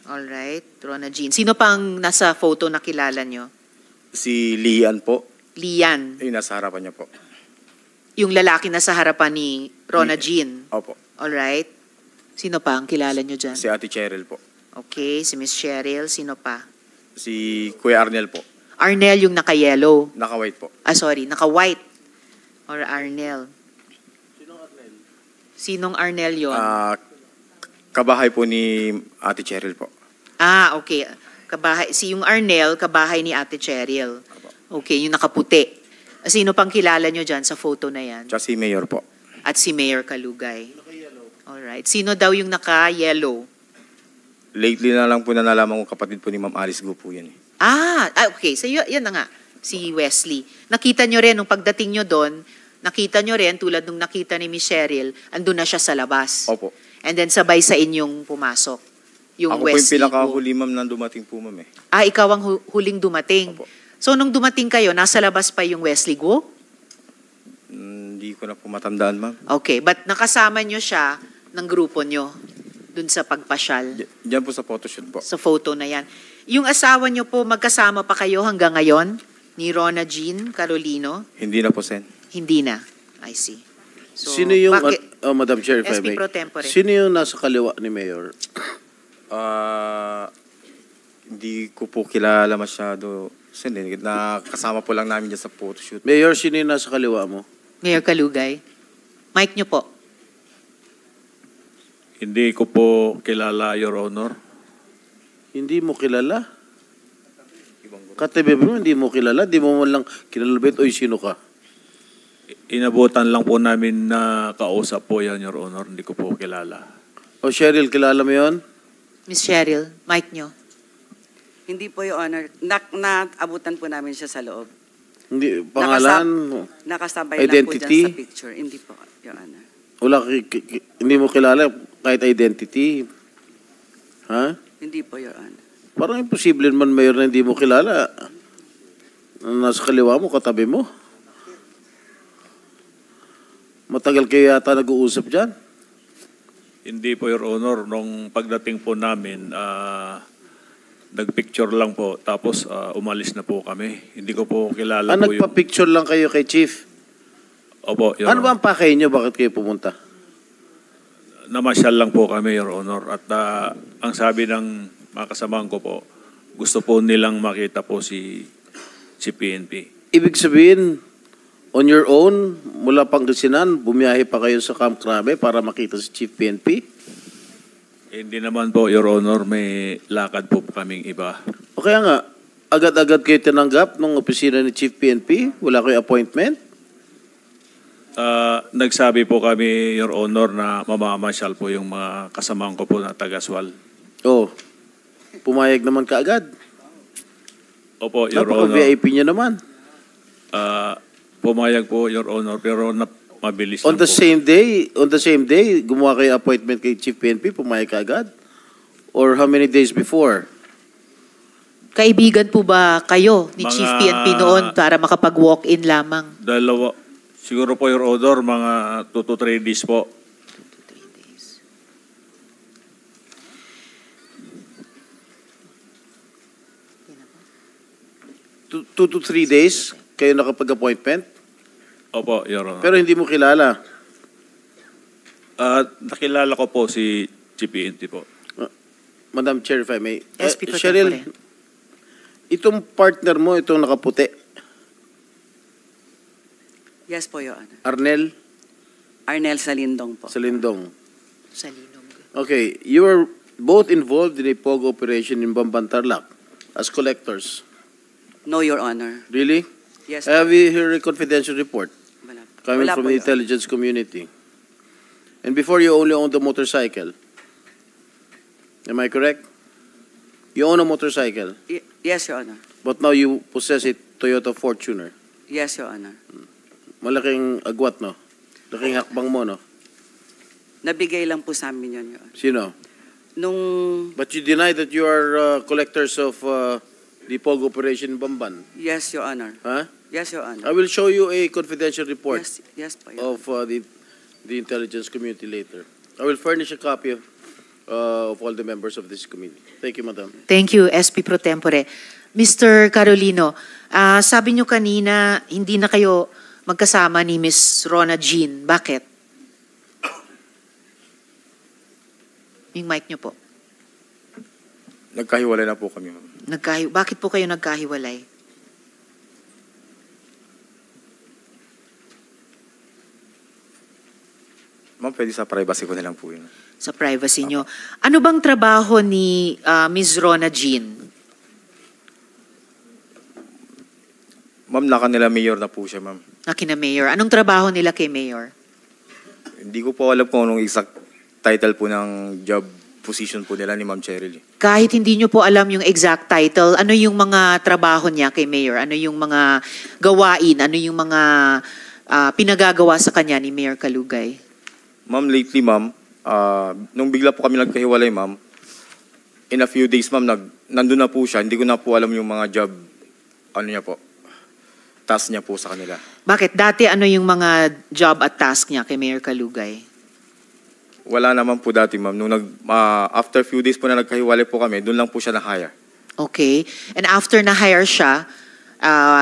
Alright, Rona Jean. Sino pang nasa photo na kilala nyo? Si Lian po. Lian. Yung nasa harapan niya po. Yung lalaki na sa harapan ni Rona Jean. Opo. Alright. Sino pa ang kilala nyo dyan? Si Ate Cheryl po. Okay, si Miss Cheryl. Sino pa? Si Kuya Arnel po. Arnel yung naka-yellow. Naka-white po. Sorry, naka-white. Or Arnel. Sinong Arnel yun? Kabahay po ni Ate Cheryl po. Okay. Yung Arnel, kabahay ni Ate Cheryl. Okay, yung nakaputi. Sino pang kilala nyo dyan sa photo na yan? Tsaka si Mayor po. At si Mayor Kalugay. Alright. Sino daw yung naka-yellow? Lately na lang po na nalaman ko kapatid po ni Ma'am Alice Go po yan. Okay. So yan na nga. Si Wesley. Nakita nyo rin, nung pagdating nyo doon, nakita nyo rin, tulad nung nakita ni Miss Cheryl, andun na siya sa labas. Opo. And then sabay sa inyong pumasok. Yung Ako po yung Wesley. pinakahuli, ma'am, na dumating po, ma'am. Ikaw ang huling dumating. Opo. So nung dumating kayo, nasa labas pa yung Wesley Guo? Hindi ko na po matandaan, ma'am. Okay, but nakasama nyo siya ng grupo nyo dun sa pagpasyal. Diyan po sa photoshoot po. Sa photo na yan. Yung asawa nyo po, magkasama pa kayo hanggang ngayon? Ni Rona Jean Carolino? Hindi na po, Sen. Hindi na. I see. So, Sino yung, bakit? Madam Chair, if I SP may. Pro Tempore. Sino yung nasa kaliwa ni Mayor? Hindi ko po kilala masyado. Sen, nakasama po lang namin dyan sa photoshoot. Mayor, sino yung nasa kaliwa mo? Mayor Kalugay. Mic nyo po. Hindi ko po kilala, Your Honor. Hindi mo kilala? Katabi mo, hindi mo kilala? Di mo man lang kilala, bet, oy, sino ka? Inabutan lang po namin na kausap po yan, Your Honor. Hindi ko po kilala. O Cheryl, kilala mo yun? Miss Cheryl, mic nyo. Hindi po, Your Honor. Naabutan po namin siya sa loob. Hindi, pangalan? Nakasabay Identity? lang po dyan sa picture. Hindi po, Your Honor. Wala, hindi mo kilala kahit identity? Ha? Hindi po, Your Honor. Parang imposible man mayor na hindi mo kilala. Nasa kaliwa mo, katabi mo. Matagal kayo yata nag-uusap dyan. Hindi po, Your Honor. Nung pagdating po namin, nagpicture lang po. Tapos umalis na po kami. Hindi ko po kilala po yung... Nagpa-picture lang kayo kay Chief? Opo, Your Ano ba Honor. ang pakay nyo? Bakit kayo pumunta? Namasyal lang po kami, Your Honor. At ang sabi ng mga kasamahan ko po, gusto po nilang makita po si PNP. Ibig sabihin, on your own, mula Pangasinan, bumiyahe pa kayo sa Camp Crame para makita si Chief PNP? Hindi naman po, Your Honor, may lakad po kaming iba. O kaya nga, agad-agad kayo tinanggap ng opisina ni Chief PNP? Wala kayo appointment? Nagsabi po kami, Your Honor, na mamamasyal po yung mga kasamahan ko po na taga-Swal. Oh, pumayag naman kaagad. Opo, Your Honor. Napaka-VIP niya naman. Pumayag po, Your Honor, pero mabilis On lang the po. same day, gumawa kayo appointment kay Chief PNP, pumayag kaagad? Or how many days before? Kaibigan po ba kayo ni Mga- Chief PNP noon para makapag-walk-in lamang? Siguro po, Your Honor, mga 2 to 3 days po. 2 to 3 days kayo nakapag-appointment? Opo, Your Honor. Pero hindi mo kilala. Nakilala ko po si PNP po. Madam Chair, if I may. SP Pro Cheryl, Tempore. itong partner mo, itong nakaputi, Yes po, Your Honor. Arnel Arnel Salindong po. Salindong. Sa Linog. Okay, you were both involved in a POG operation in Bambantarlac as collectors. No, Your Honor. Really? Yes Have po. you heard a confidential report Wala po. coming Wala from po, the Your Honor. intelligence community? And before you only owned the motorcycle. Am I correct? You own a motorcycle, Yes, Your Honor. but now you possess a Toyota Fortuner. Yes, Your Honor. Malaking agwat, no? Laking hakbang mo, no? Nabigay lang po sa amin yun, Your Honor. Sino? Nung But you deny that you are collectors of the POG operation in Bamban. yes, Your Honor. Huh? Yes, Your I Honor. will show you a confidential report Yes po, Your of the intelligence community later. I will furnish a copy of all the members of this committee. Thank you, Madam. Thank you, SP Pro Tempore. Mr. Carolino, sabi nyo kanina, hindi na kayo magkasama ni Miss Rona Jean. Bakit? Yung mic nyo po. Nagkahiwalay na po kami, ma'am. Bakit po kayo nagkahiwalay? Ma'am, pwede sa privacy ko na lang po yun. Sa privacy nyo. Ano bang trabaho ni Miss Rona Jean? Ma'am, naka-nila mayor na po siya, ma'am. Na kina Mayor? Anong trabaho nila kay Mayor? Hindi ko po alam kung anong exact title po ng job position po nila ni Ma'am Cheryl. Kahit hindi nyo po alam yung exact title, ano yung mga trabaho niya kay Mayor? Ano yung mga gawain? Ano yung mga pinagagawa sa kanya ni Mayor Kalugay? Ma'am, lately, ma'am, nung bigla po kami nagkahiwalay, ma'am, in a few days, ma'am, nandun na po siya. Hindi ko na po alam yung mga job, ano niya po, task niya po sa kanila. Bakit? Dati ano yung mga job at task niya kay Mayor Kalugay? Wala naman po dati, ma'am. Nung after few days po na nagkahiwalay po kami, doon lang po siya na-hire. Okay. And after na-hire siya,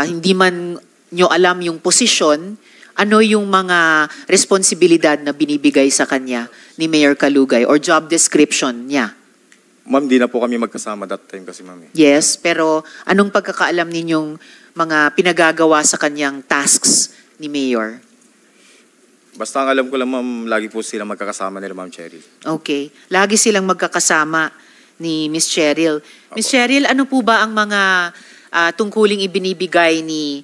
hindi man nyo alam yung posisyon, ano yung mga responsibilidad na binibigay sa kanya ni Mayor Kalugay or job description niya? Ma'am, di na po kami magkasama that time kasi, ma'am. Yes, pero anong pagkakaalam ninyong mga pinagagawa sa kanyang tasks ni Mayor? Basta ang alam ko lang, ma'am, lagi po sila magkakasama nila, Ma'am Cheryl. Okay. Lagi silang magkakasama ni Miss Cheryl. Miss Cheryl, ano po ba ang mga tungkuling ibinibigay ni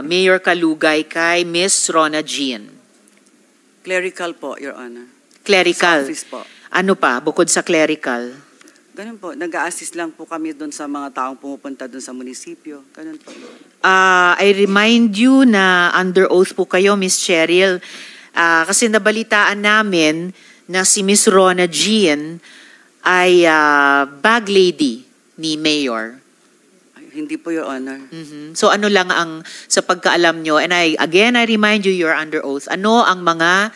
Mayor Kalugay kay Miss Rona Jean? Clerical po, Your Honor. Clerical. Sa office po. Ano pa, bukod sa clerical? Ganun po. Nag-a-assist lang po kami doon sa mga taong pumupunta doon sa munisipyo. Ganun po. I remind you na under oath po kayo, Miss Cheryl, kasi nabalitaan namin na si Miss Rona Jean ay bag lady ni Mayor. Hindi po, Your Honor. So ano lang ang sa pagkaalam nyo, and I remind you, you're under oath, ano ang mga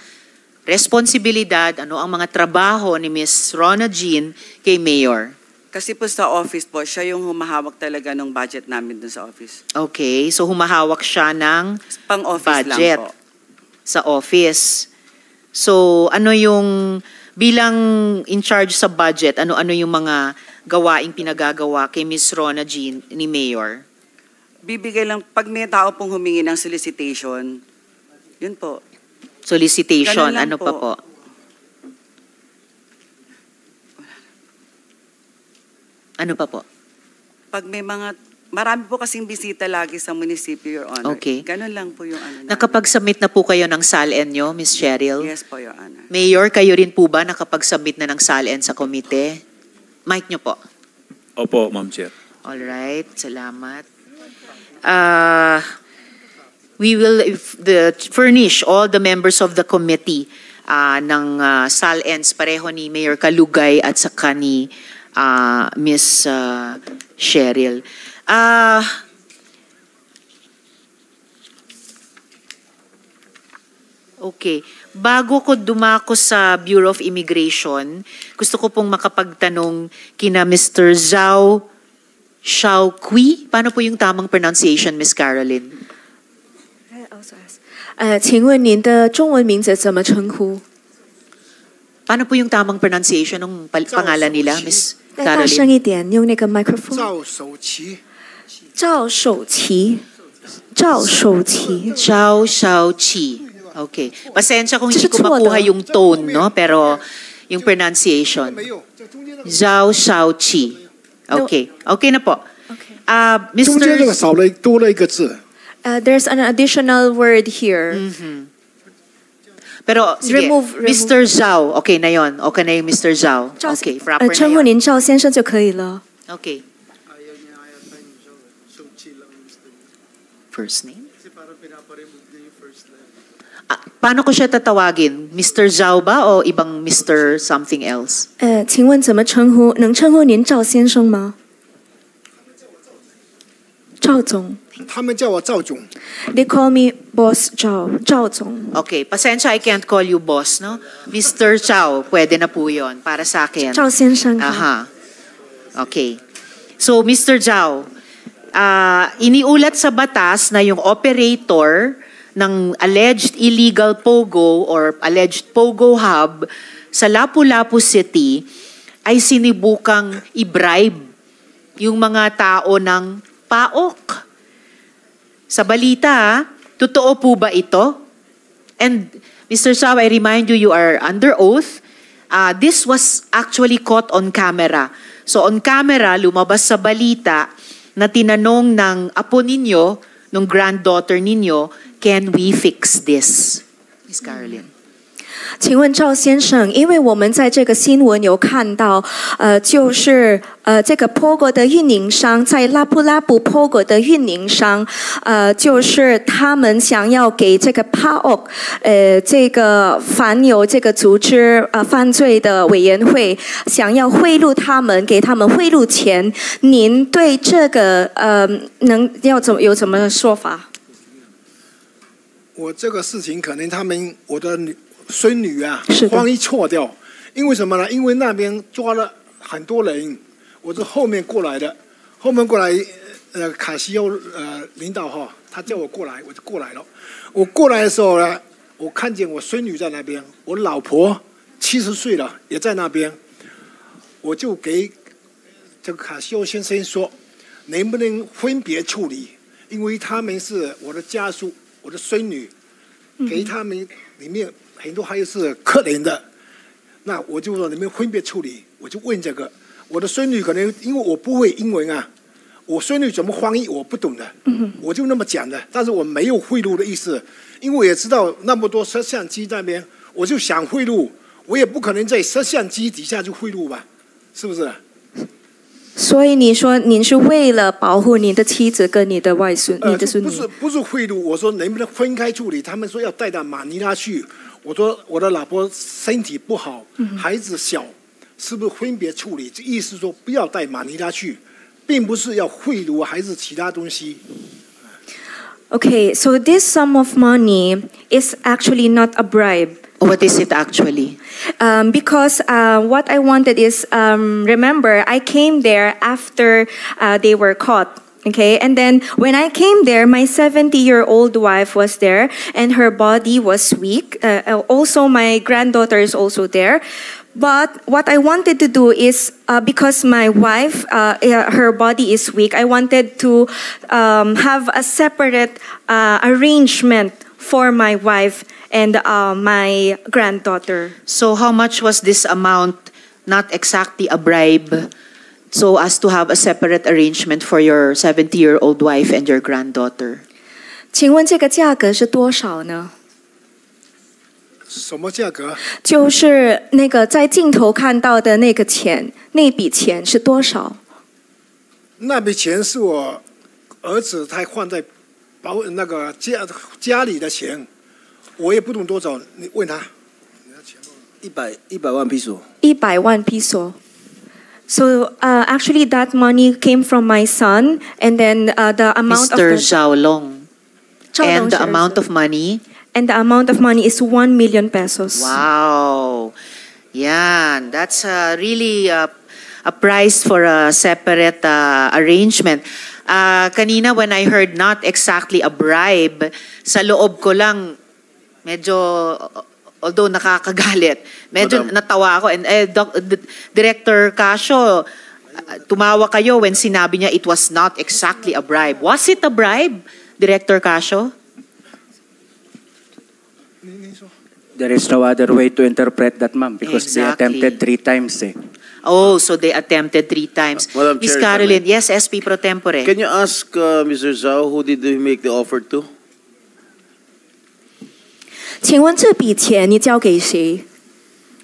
responsibilidad, ano ang mga trabaho ni Miss Rona Jean kay Mayor? Kasi po sa office po, siya yung humahawak talaga ng budget namin dun sa office. Okay, so humahawak siya ng Pang-office budget lang po. sa office. So ano yung, bilang in charge sa budget, ano-ano yung mga gawaing pinagagawa kay Miss Rona Jean ni Mayor? Bibigay lang, pag may tao pong humingi ng solicitation, yun po. Solicitation, Ganun lang ano pa po? Ano pa po? Pag may mga, marami po kasing bisita lagi sa munisipyo, Your Honor. Okay. Ganun lang po yung ano. Nakapag-submit na po kayo ng SALN nyo, Miss Cheryl? Yes po, Your Honor. Mayor, kayo rin po ba nakapag-submit na ng SALN sa komite? Mic nyo po. Opo, Ma'am Chair. Alright, salamat. We will furnish all the members of the committee ng SALNs, pareho ni Mayor Kalugay at saka ni Miss Cheryl. Okay. Bago ko dumako sa Bureau of Immigration, gusto ko pong makapagtanong kina Mr. Zhao Xiaoqui. Paano po yung tamang pronunciation, Miss Caroline? 请问您的中文名字怎么称呼？ Paano po yung tamang pronunciation ng pangalan nila, Miss 再大声 Caroline? 一点，用那个麦克风。赵守奇，赵守奇，赵守奇。 Zhao Xiaoqi. Okay. Pasensya kung hindi ko 这是错的。 makuha yung tone, no? Pero yung pronunciation. 没有，这中间那个 Zhao Xiaoqi. Okay. Okay na po. 中间这个 Mr. 少了多了一个字， There's an additional word here. Pero sige, Remove. Mr. Zhao. Okay na yon. Okay na yung Mr. Zhao. 赵 Okay, proper 称 na 呼 yun. 您赵先生就可以了。 Okay. First name? Paano ko siya tatawagin? Mr. Zhao ba o ibang Mr. something else? 请问怎么称呼？能称呼您赵先生吗？赵总。他们叫我赵总。 They call me Boss Zhao. 赵总。 Okay, pasensya, I can't call you boss, no? Mr. Zhao, pwede na po yun para sa akin. 赵先生。 Aha. Okay. So, Mr. Zhao, iniulat sa batas na yung operator ng alleged illegal POGO or alleged POGO hub sa Lapu-Lapu City ay sinibukang i-bribe yung mga tao ng PAOK. Sa balita, totoo po ba ito? And Mr. Zhao, I remind you, you are under oath. This was actually caught on camera. So on camera, lumabas sa balita na tinanong ng apo ninyo, ng granddaughter ninyo, can we fix this? Miss Caroline. 请问赵先生，因为我们在这个新闻有看到，就是这个 POGO 的运营商在拉布拉布 POGO 的运营商，就是他们想要给这个 PAOK， 这个反有这个组织犯罪的委员会，想要贿赂他们，给他们贿赂钱。您对这个有怎么说法？我这个事情可能我的孙女啊是的慌一错掉，因为什么呢？因为那边抓了很多人，我是后面过来的，后面过来卡西欧领导哈，他叫我过来，我就过来了。我过来的时候呢，我看见我孙女在那边，我老婆70岁了也在那边，我就给这个卡西欧先生说，能不能分别处理？因为他们是我的家属，我的孙女，给他们里面很多还有是客人的，那我就说你们分别处理，我就问这个，我的孙女可能因为我不会英文啊，我孙女怎么翻译我不懂的，我就那么讲的，但是我没有贿赂的意思，因为我也知道那么多摄像机在那边，我就想贿赂，我也不可能在摄像机底下就贿赂吧，是不是？所以你说您是为了保护你的妻子跟你的外孙、你的孙女？不是贿赂，我说能不能分开处理？他们说要带到马尼拉去，我说我的老婆身体不好，孩子小，是不是分别处理？这意思说不要带马尼拉去，并不是要贿赂还是其他东西。Okay, so this sum of money is actually not a bribe. What is it actually? Because what I wanted is, remember, I came there after they were caught. Okay, and then when I came there, my 70-year-old wife was there, and her body was weak. Also, my granddaughter is also there. But what I wanted to do is, because my wife, her body is weak, I wanted to have a separate arrangement for my wife and my granddaughter. So how much was this amount? Not exactly a bribe, so as to have a separate arrangement for your 70-year-old wife and your granddaughter. 请问这个价格是多少呢？什么价格？就是那个在镜头看到的那个钱，那笔钱是多少？那笔钱是我儿子他放在那个家里的钱，我也不懂多少，你问他。100万piso。100万 piso。So actually, that money came from my son, and then the amount Mr. of Zhao Long. And the amount of money? And the amount of money is 1 million pesos. Wow. Yan. That's really a price for a separate arrangement. Kanina when I heard not exactly a bribe, sa loob ko lang, medyo, although nakakagalit, medyo natawa ako. And Director Casio, tumawa kayo when sinabi niya it was not exactly a bribe. Was it a bribe, Director Casio? There is no other way to interpret that, ma'am, because they attempted 3 times. Oh, so they attempted 3 times. Madam Ms. Chair, Caroline, yes, SP Pro Tempore. Can you ask Mr. Zhao who did he make the offer to? 请问这笔钱你交给谁？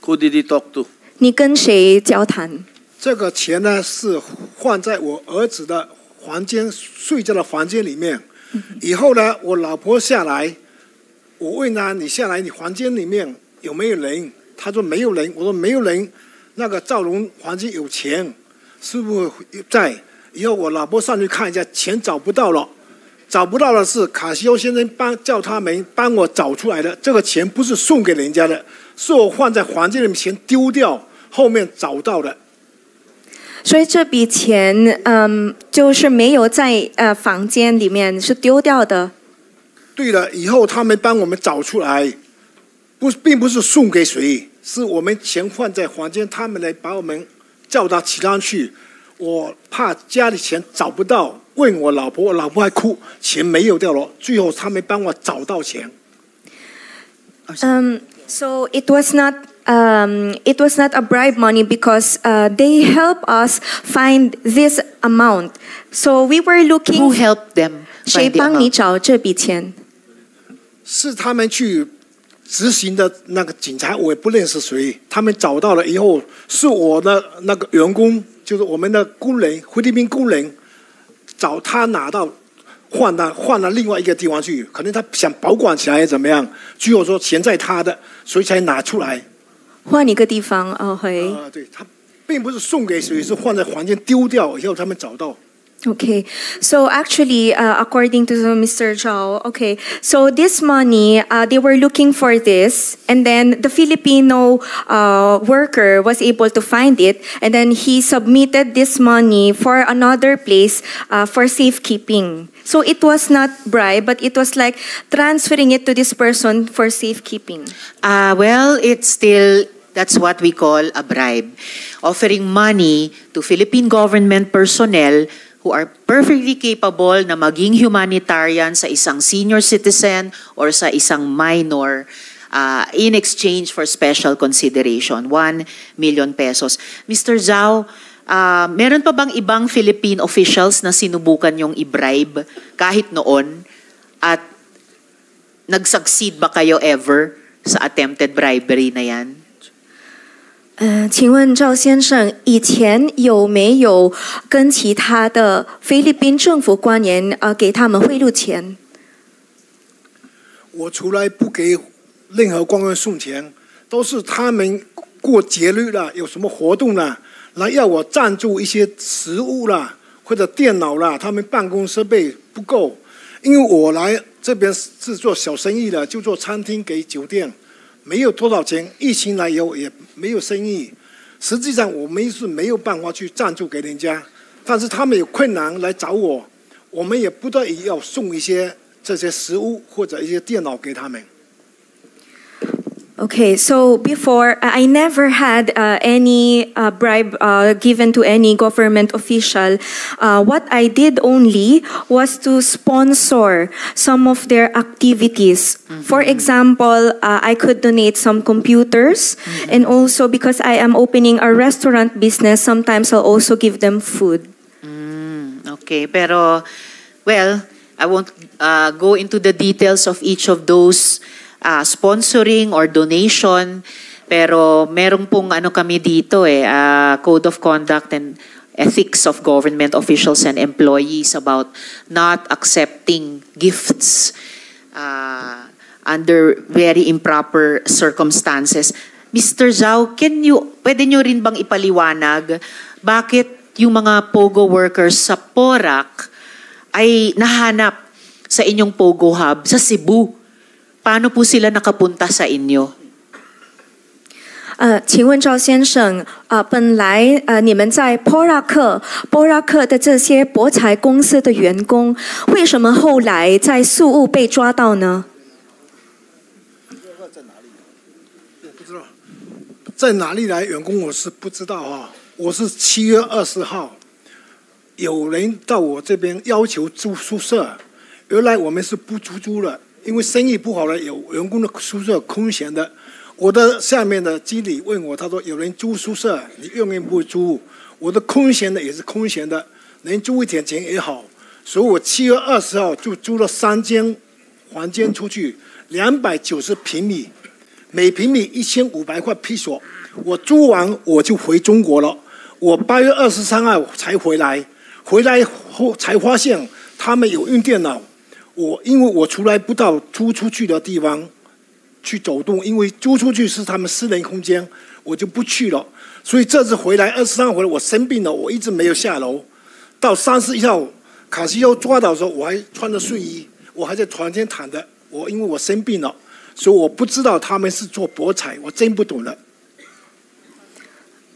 Who did he talk to? 你跟谁交谈？这个钱呢是放在我儿子的房间睡觉的房间里面。以后呢，我老婆下来，我问他：“你下来，你房间里面有没有人？”他说：“没有人。”我说：“没有人。”那个赵龙房间有钱，是不是在？以后我老婆上去看一下，钱找不到了，找不到的是卡西欧先生叫他们帮我找出来的。这个钱不是送给人家的，是我放在房间里面钱丢掉，后面找到的。所以这笔钱，就是没有在房间里面，是丢掉的。对了，以后他们帮我们找出来，并不是送给谁，是我们钱放在房间，他们来把我们叫到其他去。我怕家里钱找不到，问我老婆，我老婆还哭，钱没有掉了。最后他们帮我找到钱。So it was not a bribe money because they helped us find this amount. So we were looking. Who helped them? 谁帮你找这笔钱？是他们去执行的那个警察，我也不认识谁。他们找到了以后，是我的那个员工，就是我们的工人，菲律宾工人，找他拿到，换到另外一个地方去，可能他想保管起来怎么样？最后说钱在他的，所以才拿出来。换一个地方，OK。对，他并不是送给谁，是放在房间丢掉，以后他们找到。Okay, so actually, according to Mr. Zhao, okay, so this money, they were looking for this, and then the Filipino worker was able to find it, and then he submitted this money for another place for safekeeping. So it was not bribe, but it was like transferring it to this person for safekeeping. Well, it's still, that's what we call a bribe. Offering money to Philippine government personnel who are perfectly capable na maging humanitarian sa isang senior citizen or sa isang minor in exchange for special consideration, 1 million pesos. Mr. Zhao, Meron pa bang ibang Philippine officials na sinubukan yung i-bribe kahit noon? At nag-succeed ba kayo ever sa attempted bribery na yan? 请问赵先生，以前有没有跟其他的菲律宾政府官员给他们贿赂钱？我从来不给任何官员送钱，都是他们过节日了，有什么活动了，来要我赞助一些食物啦，或者电脑啦，他们办公设备不够，因为我来这边是做小生意的，就做餐厅给酒店。没有多少钱，疫情来以后也没有生意。实际上我们是没有办法去赞助给人家，但是他们有困难来找我，我们也不得已要送一些这些食物或者一些电脑给他们。Okay, so before, I never had any bribe given to any government official. What I did only was to sponsor some of their activities. For example, I could donate some computers, and also because I am opening a restaurant business, sometimes I'll also give them food. Okay, pero, well, I won't go into the details of each of those sponsoring or donation, pero merong pong ano kami dito Code of Conduct and Ethics of Government Officials and Employees about not accepting gifts under very improper circumstances. Mr. Zhao, pwede nyo rin bang ipaliwanag bakit yung mga POGO workers sa PORAC ay nahanap sa inyong POGO Hub sa Cebu? Paano po sila nakapunta sa inyo? 请问赵先生，本来你们在波拉克的这些博彩公司的员工，为什么后来在宿务被抓到呢？我不知道，在哪里来员工我是不知道哈。我是7月20号，有人到我这边要求住宿舍，原来我们是不出租了。因为生意不好了，有员工的宿舍空闲的，我的下面的经理问我，他说有人租宿舍，你愿不愿意租？我的空闲的也是空闲的，能租一点钱也好，所以我7月20号就租了3间房间出去，290平米，每平米1500块披索。我租完我就回中国了，我8月23号才回来，回来后才发现他们有用电脑。因为我从来不到租出去的地方去走动，因为租出去是他们私人空间，我就不去了。所以这次回来23号回来，我生病了，我一直没有下楼。到31号卡西欧抓到的时候，我还穿着睡衣，我还在床前躺着。因为我生病了，所以我不知道他们是做博彩，我真不懂了。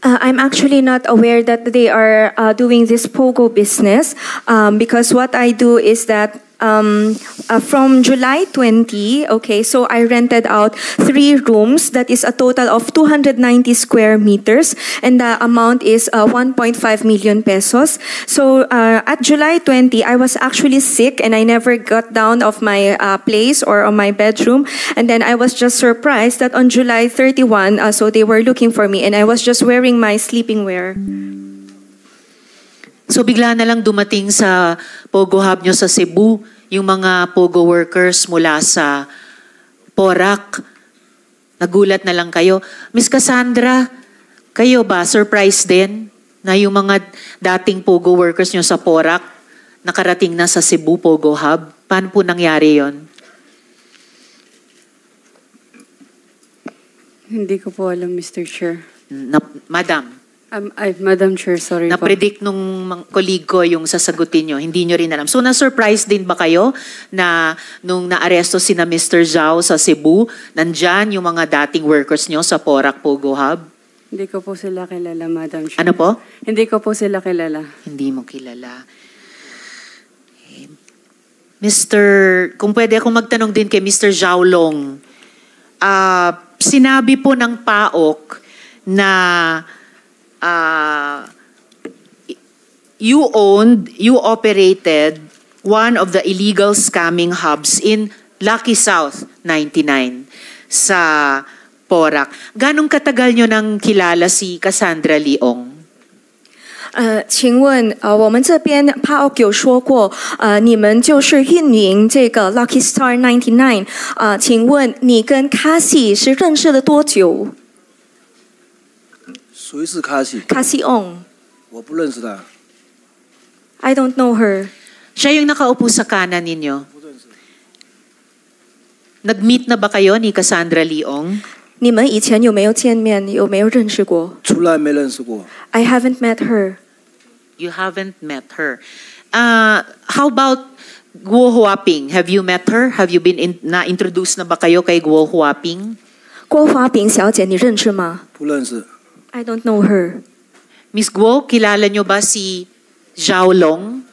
I'm actually not aware that they are doing this POGO business because what I do is that from July 20, okay, so I rented out 3 rooms. That is a total of 290 square meters, and the amount is 1.5 million pesos. So at July 20, I was actually sick, and I never got down off my place or on my bedroom. And then I was just surprised that on July 31, so they were looking for me, and I was just wearing my sleeping wear. So bigla na lang dumating sa POGO Hub nyo sa Cebu yung mga POGO workers mula sa PORAC. Nagulat na lang kayo. Miss Cassandra, kayo ba surprised din na yung mga dating POGO workers nyo sa PORAC nakarating na sa Cebu POGO Hub? Paano po nangyari yon? Hindi ko po alam, Mr. Chair. Madam. Madam Chair, sorry po. Na-predict nung colleague ko yung sasagutin nyo, hindi nyo rin alam. So na-surprise din ba kayo na nung naaresto sina Mr. Zhao sa Cebu, nandyan yung mga dating workers nyo sa PORAC POGO Hub? Hindi ko po sila kilala, Madam Chair. Ano po? Hindi ko po sila kilala. Hindi mo kilala. Kung pwede akong magtanong din kay Mr. Zhao Long, sinabi po ng PAOK na you operated one of the illegal scamming hubs in Lucky South 99 sa PORAC. Ganong katagal nyo nang kilala si Cassandra Leong? 请问我们这边 PAOK 有说过，你们就是运营这个 Lucky Star 99，请问你跟 Cassie 是认识了多久？谁是 Cassie？ Cassie Ong。我不认识他。I don't know her. Siya yung nakaupo sa kanan ninyo. Nag-meet na ba kayo ni Cassandra Leong? 你们以前有没有见面？有没有认识过？从来没认识过。I haven't met her. You haven't met her. How about Guo Huaping? Have you met her? Have you been na-introduce na ba kayo kay Guo Huaping? 郭华炳小姐，你认识吗？不认识。I don't know her. Miss Guo, kilala nyo ba si Zhao Long?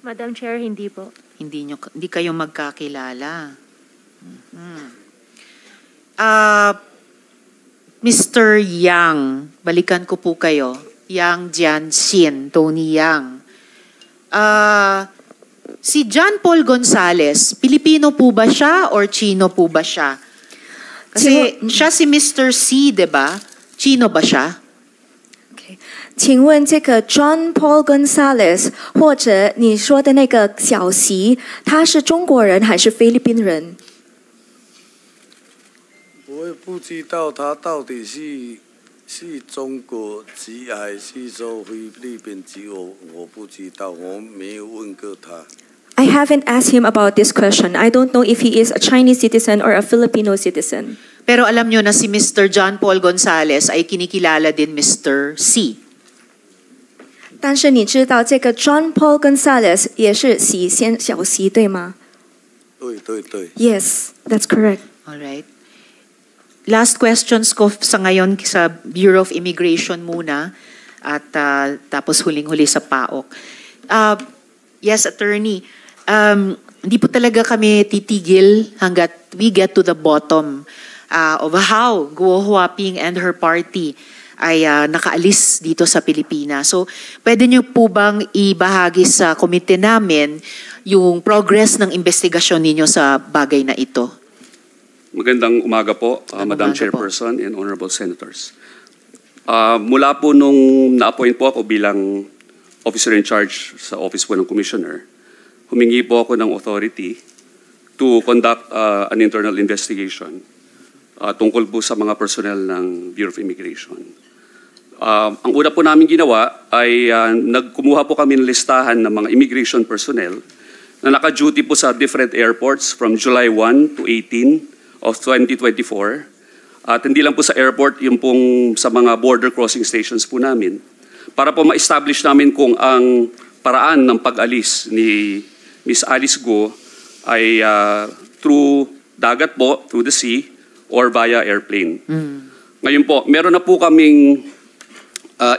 Madam Chair, hindi po. Hindi kayo magkakilala. Mr. Yang, balikan ko po kayo. Yang Jianxin, Tony Yang. Si John Paul Gonzales, Pilipino po ba siya or Chino po ba siya? Kasi siya si Mr. C, di ba? Chino ba siya? 请问这个 John Paul Gonzales 或者你说的那个小席，他是中国人还是菲律宾人？我也不知道他到底是中国籍还是说菲律宾籍，我不知道，我没有问过他。I haven't asked him about this question. I don't know if he is a Chinese citizen or a Filipino citizen. Pero alam nyo na si Mr. John Paul Gonzales ay kinikilala din Mr. C. 但是你知道这个 John Paul Gonzales 也是小席对吗？对。Yes, that's correct. Alright. Last questions ko sa ngayon sa Bureau of Immigration muna at tapos huling-huli sa PAOK. Yes, Attorney. Hindi po talaga kami titigil hanggat we get to the bottom of how Guo Huaping and her party ay nakaalis dito sa Pilipinas. So, pwede niyo po bang ibahagi sa komite namin yung progress ng investigasyon ninyo sa bagay na ito? Magandang umaga po, Madam Chairperson and Honorable Senators. Mula po nung na-appoint po ako bilang officer in charge sa office po ng Commissioner, humingi po ako ng authority to conduct an internal investigation tungkol po sa mga personnel ng Bureau of Immigration. Ang una po namin ginawa ay nagkumuha po kami ng listahan ng mga immigration personnel na naka-duty po sa different airports from July 1 to 18 of 2024. At hindi lang po sa airport, yung pong sa mga border crossing stations po namin para po ma-establish namin kung ang paraan ng pag-alis ni Ms. Alice Guo ay through dagat po, through the sea, or via airplane. Ngayon po, meron na po kaming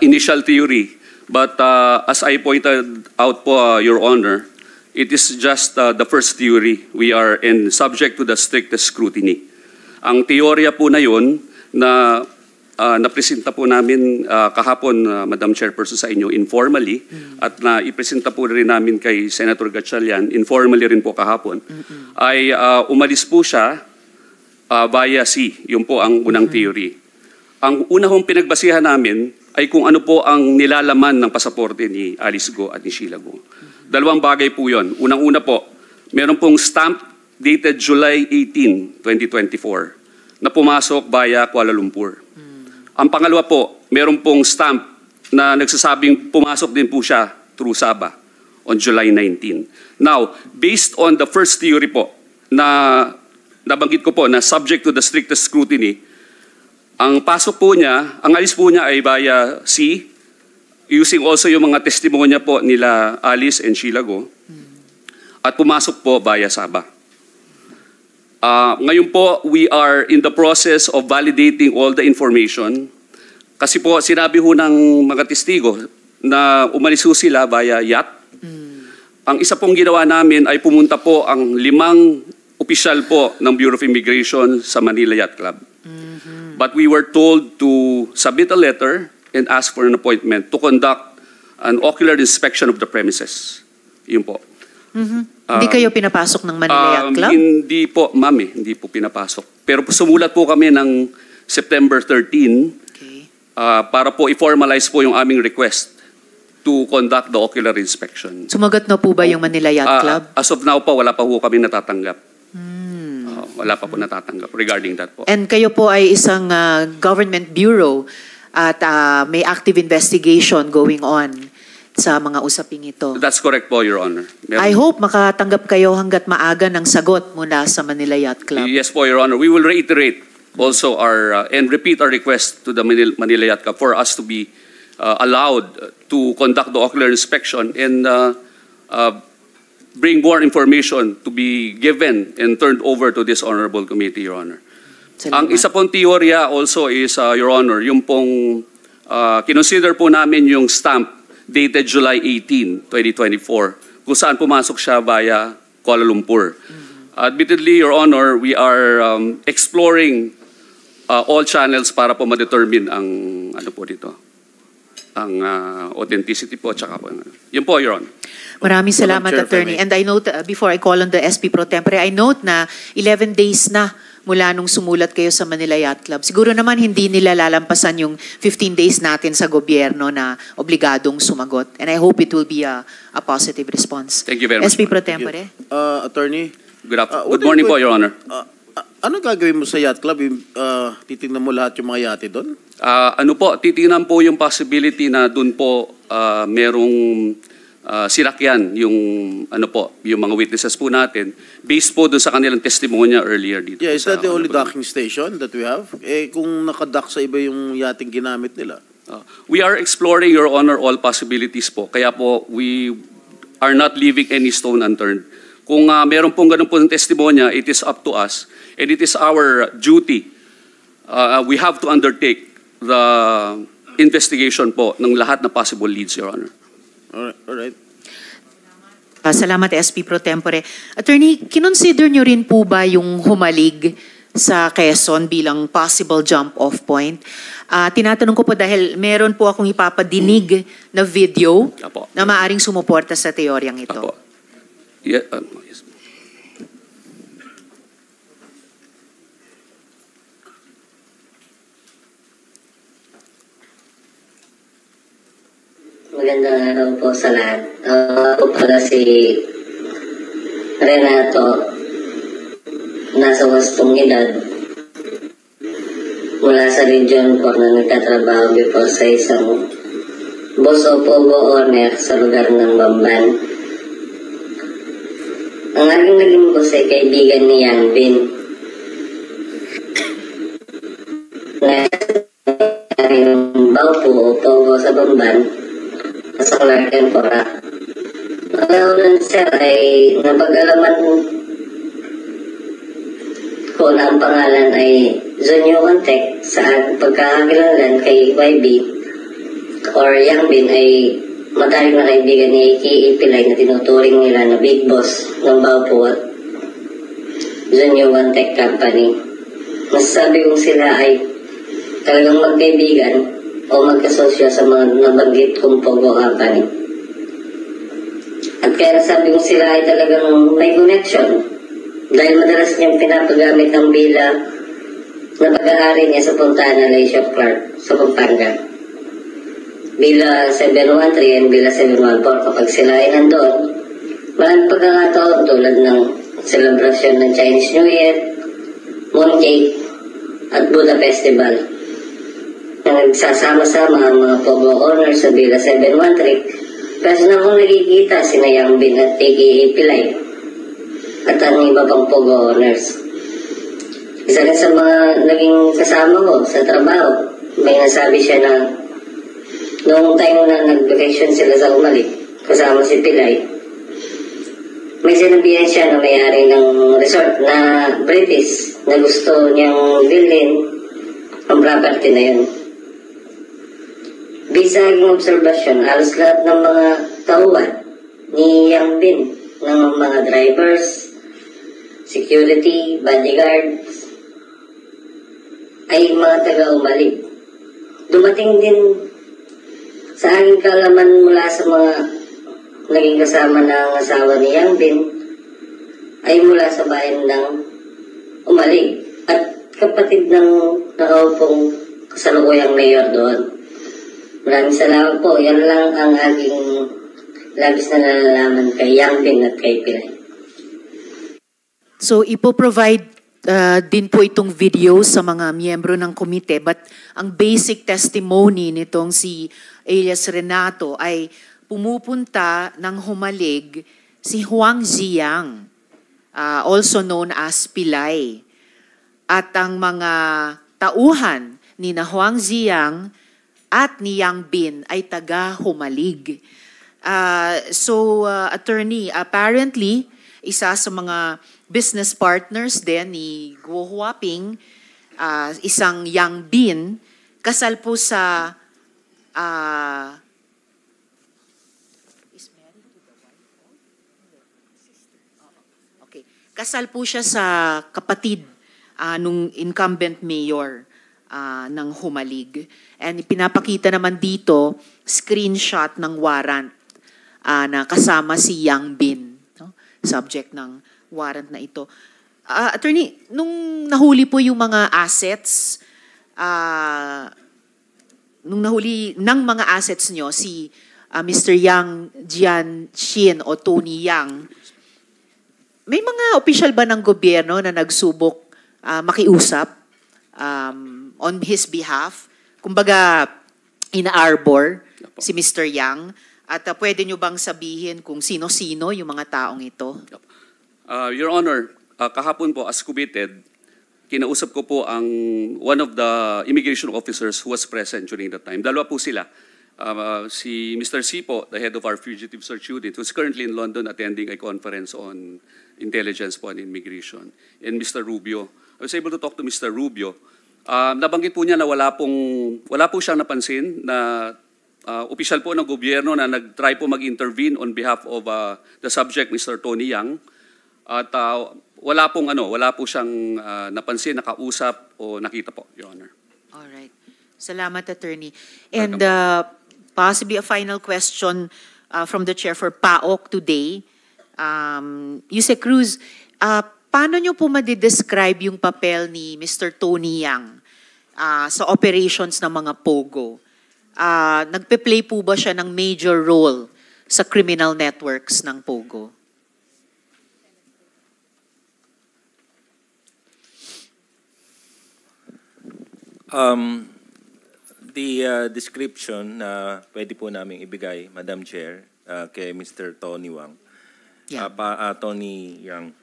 initial theory, but as I pointed out po, Your Honor, it is just the first theory. We are subject to the strictest scrutiny. Ang teorya po na yun na napresenta po namin kahapon, Madam Chairperson, sa inyo informally, at na ipresenta po rin namin kay Senator Gatchalian informally rin po kahapon, ay umalis po siya via sea. Yun po ang unang theory. Ang unang pinagbasihan namin ay kung ano po ang nilalaman ng pasaporte ni Alice Guo at ni Sheila Guo. Dalawang bagay po yun. Unang-una po, meron pong stamp dated July 18, 2024 na pumasok via Kuala Lumpur. Ang pangalawa po, meron pong stamp na nagsasabing pumasok din po siya through Sabah on July 19. Now, based on the first theory po na nabanggit ko po na subject to the strictest scrutiny, ang pasok po niya, ang alis po niya ay via sea, using also yung mga testimonya po nila Alice and Sheila Guo, at pumasok po via Sabah. Ngayon po, we are in the process of validating all the information. Kasi po, sinabi ho ng mga testigo na umalis ho sila via yacht. Ang isa pong ginawa namin ay pumunta po ang 5 opisyal po ng Bureau of Immigration sa Manila Yacht Club. But we were told to submit a letter and ask for an appointment to conduct an ocular inspection of the premises. Yun po. Hindi kayo pinapasok ng Manila Yacht Club? Hindi po, ma'am, hindi po pinapasok. Pero sumulat po kami ng September 13 para po i-formalize po yung aming request to conduct the ocular inspection. Sumagot na po ba yung Manila Yacht Club? As of now po, wala pa po kami natatanggap. Wala pa po natatanggap regarding that po. And kayo po ay isang government bureau at may active investigation going on sa mga usaping ito. That's correct po, Your Honor. I hope makatanggap kayo hanggat maaga ng sagot mula sa Manila Yacht Club. Yes po, Your Honor. We will reiterate also and repeat our request to the Manila Yacht Club for us to be allowed to conduct the ocular inspection and bring more information to be given and turned over to this honorable committee, Your Honor. Ang isa pong teorya also is, Your Honor, yung pong kinonsider po namin yung stamp dated July 18, 2024, kung saan pumasok siya via Kuala Lumpur. Admittedly, Your Honor, we are exploring all channels para po ma-determine ang ano po dito, ang authenticity po, tsaka po. Yun po, Your Honor. Maraming salamat, Attorney. And I note, before I call on the SP Pro Tempore, I note na 11 days na mula nung sumulat kayo sa Manila Yacht Club. Siguro naman hindi nila lalampasan yung 15 days natin sa gobyerno na obligadong sumagot. And I hope it will be a positive response. Thank you very much. SP Pro Tempore. Attorney? Good morning po, Your Honor. Ano gagawin mo sa yacht club? Titingnan mo lahat yung mga yate doon? Ano po, titingnan po yung possibility na doon po merong sinakyan yung ano po, yung mga witnesses po natin based po doon sa kanilang testimonya earlier dito. Yeah, is that the only docking station that we have? Kung nakadock sa iba yung yating ginamit nila? We are exploring, Your Honor, all possibilities po. Kaya po, we are not leaving any stone unturned. Kung meron pong ganun po ng testimonya, it is up to us and it is our duty. We have to undertake the investigation po ng lahat na possible leads, Your Honor. All right. Salamat, SP Pro Tempore. Attorney, kinonsider nyo rin po ba yung humalig sa Quezon bilang possible jump-off point? Tinatanong ko po dahil meron po akong ipapadinig na video na maaring sumuporta sa teoryang ito. Yeah, yes. Magandang araw po sa lahat. Ako pala si Renato, nasa wastong edad, mula sa Region 4 na nagtatrabaho before sa isang bus o pogo owner sa lugar ng Bamban. Ang aking naging boss ay kaibigan ni Yang Bin. Na yung Baupo o pogo sa Bamban, sa Clark and Cora. Ang sir ay napag-alaman ko na ang pangalan ay Zonyo Contact sa pagkakakilanlan kay YB or Yang Bin ay matarik na kaibigan ni A.K.A. Pilay na tinuturing nila na big boss ng Baupo at Zonyo Contact Company. Masasabi kong sila ay talagang magkaibigan o magkasosyo sa mga nabanggit kong Pogo Company. At kaya nasabi kong sila ay talagang may connection dahil madalas niyang pinapagamit ang bila na pag-aari niya sa Puntana Leisure Clark sa Pampanga. Bila 713 and bila 714 kapag sila ay nandoon, maraming pagkakataon tulad ng celebration ng Chinese New Year, Mooncake at Buddha Festival. Nagsasama-sama ang mga Pogo owners sa Bila 713. Kasi na kung nakikita sina Yang Bin at A.K.A. Pilay at ang iba pang Pogo owners. Isa rin sa mga naging kasama ko sa trabaho, may nasabi siya na noong time na nag-vacation sila sa Umalik, kasama si Pilay, may sinabihan siya na may-ari ng resort na British na gusto niyang bilhin ang property na yun. Bisa aking obserbasyon, halos lahat ng mga tauhan ni Yang Bin, ng mga drivers, security, bodyguards, ay mga taga-Umalig. Dumating din sa aking kaalaman mula sa mga naging kasama ng asawa ni Yang Bin, ay mula sa bayan ng Umalig at kapatid ng nakaupong kasalukuyang mayor doon. Maraming salamat po. Yan lang ang aking labis na nalalaman kay Yang Bin at kay Pilay. So ipo-provide din po itong video sa mga miyembro ng komite, but ang basic testimony nitong si Elias Renato ay pumupunta ng Humalig si Huang Ziyang, also known as Pilay. At ang mga tauhan ni na Huang Ziyang at ni Yang Bin ay taga Humalig. Attorney, apparently, isa sa mga business partners din ni Guo Huaping, isang Yang Bin, kasal po sa kasal po siya sa kapatid nung incumbent mayor ng Humalig. And pinapakita naman dito, screenshot ng warrant na kasama si Yang Bin, no? Subject ng warrant na ito. Attorney, nung nahuli po yung mga assets, nung nahuli ng mga assets nyo, si Mr. Yang Jianxin o Tony Yang, may mga opisyal ba ng gobyerno na nagsubok makiusap on his behalf? Kumbaga, ina-arbor si Mr. Yang. At pwede nyo bang sabihin kung sino-sino yung mga taong ito? Your Honor, kahapon po as committed, kinausap ko po ang one of the immigration officers who was present during that time. Dalawa po sila. Si Mr. Sipo, the head of our fugitive search unit, who's currently in London attending a conference on intelligence po and immigration. And Mr. Rubio. I was able to talk to Mr. Rubio. Nabanggit po niya na wala po siyang napansin na opisyal po ng gobyerno na nag-try po mag-intervene on behalf of the subject, Mr. Tony Yang. At wala po siyang napansin, nakausap o nakita po, Your Honor. Alright. Salamat, Attorney. And possibly a final question from the Chair for PAOK today. Yuse Cruz, paano nyo po madidescribe yung papel ni Mr. Tony Yang sa operations ng mga POGO? Nagpe-play po ba siya ng major role sa criminal networks ng POGO? The description na pwede po namin ibigay, Madam Chair, kay Mr. Tony Wang, Tony Yang,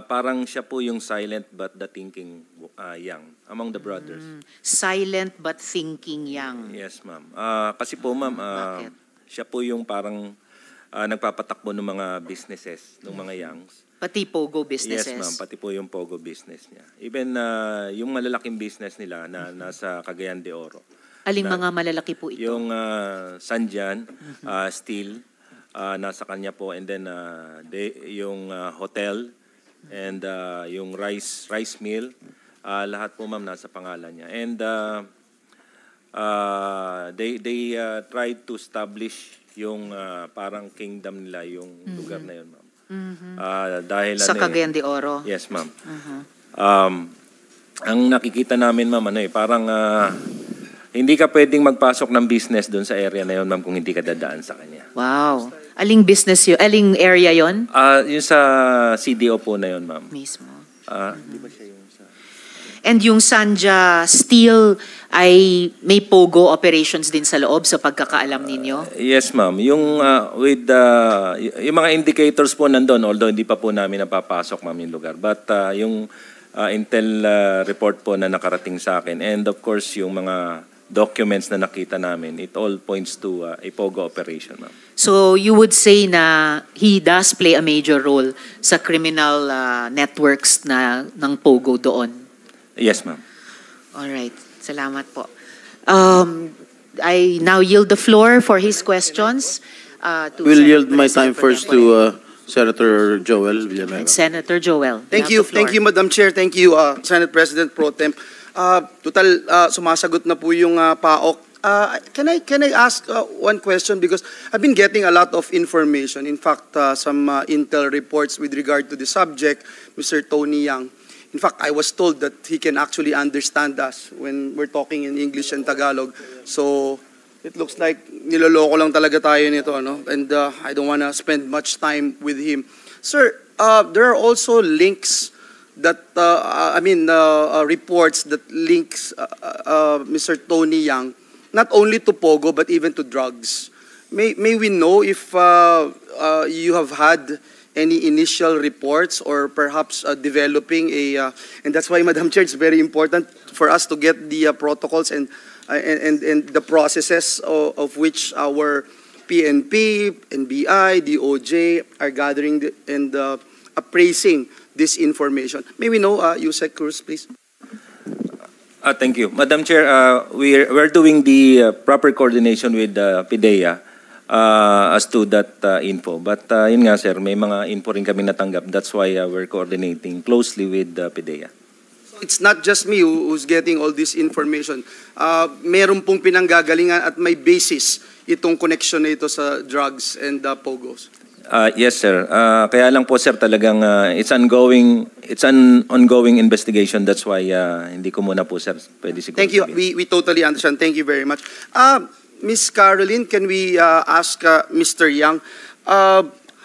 parang siya po yung silent but the thinking Yang among the brothers. Silent but thinking Yang. Yes, ma'am. Kasi po, ma'am, siya po yung parang nagpapatakbo ng mga businesses, ng mga Yangs. Pati Pogo businesses? Yes, ma'am. Pati po yung Pogo business niya. Even yung malalaking business nila na nasa Cagayan de Oro. Aling mga malalaki po ito? Yung Sanjan, Steel, nasa kanya po. And then yung hotel and yung rice mill, lahat po, ma'am, nasa pangalan niya. And they tried to establish yung parang kingdom nila, yung lugar na yun, ma'am. Dahil sa Cagayan de Oro? Yes, ma'am. Ang nakikita namin, ma'am, parang hindi ka pwedeng magpasok ng business doon sa area na yun, ma'am, kung hindi ka dadaan sa kanya. Wow. Aling business yun? Aling area yun? Yung sa CDO po na yun, ma'am. Mismo. Di ba siya yung sa... And yung Sanja Steel ay may Pogo operations din sa loob sa pagkakaalam ninyo? Yes, ma'am. Yung with yung mga indicators po nandun, although hindi pa po namin napapasok, ma'am, yung lugar. But yung intel report po na nakarating sa akin, and of course yung mga documents na nakita namin, it all points to a Pogo operation, ma'am. So you would say na he does play a major role sa criminal networks ng Pogo doon? Yes, ma'am. All right. Salamat po. I now yield the floor for his questions. We'll yield my time first to Senator Joel Villanueva. Senator Joel. Thank you, Madam Chair. Thank you, Senate President Pro Tem. Sumasagot na po yung PAOK. Can I ask one question, because I've been getting a lot of information. In fact, some intel reports with regard to the subject, Mr. Tony Yang. In fact, I was told that he can actually understand us when we're talking in English and Tagalog. So It looks like niloloko lang talaga tayo nito, ano? And I don't want to spend much time with him. Sir, there are also links that, reports that links Mr. Tony Yang not only to Pogo but even to drugs. May we know if you have had any initial reports or perhaps developing and that's why, Madam Chair, it's very important for us to get the protocols and the processes of which our PNP, NBI, DOJ are gathering and appraising this information. May we know, Yusek Cruz, please? Thank you. Madam Chair, we're doing the proper coordination with PIDEA as to that info. But yun nga, sir, may mga info rin kami natanggap. That's why we're coordinating closely with PIDEA. It's not just me who's getting all this information. Meron pong pinanggagalingan at may basis itong connection na ito sa drugs and Pogos. Yes, sir. Kaya lang po, sir, talagang it's an ongoing investigation. That's why hindi ko muna po, sir, pwede siguro. Thank you. We totally understand. Thank you very much. Miss Caroline, can we ask Mr. Yang,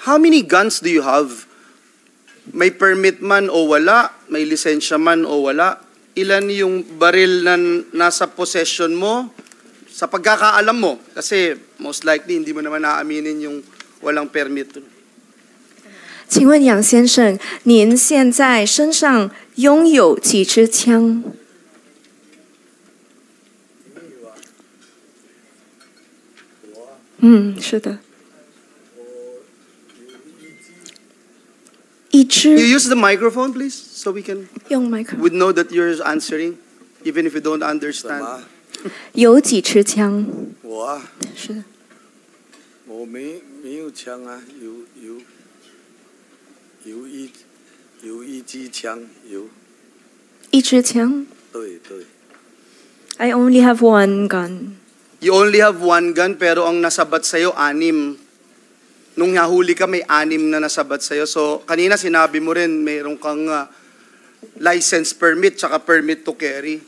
how many guns do you have? May permit man o wala, may lisensya man o wala, ilan yung baril na nasa possession mo sa pagkakaalam mo? Kasi most likely hindi mo naman naaminin yung walang permit. 请问杨先生，您现在身上拥有几支枪？是的。You use the microphone, please, so we can 用麦克 would know that you're answering, even if you don't understand. 有几支枪？我啊，是的。我没有枪啊，有一支枪，有。一支枪？对对。I only have one gun. You only have one gun, pero ang nasabat sa'yo, 6. Nung nahuli ka, may 6 na nasabat sa'yo. So, kanina sinabi mo rin, mayroon kang license permit, tsaka permit to carry.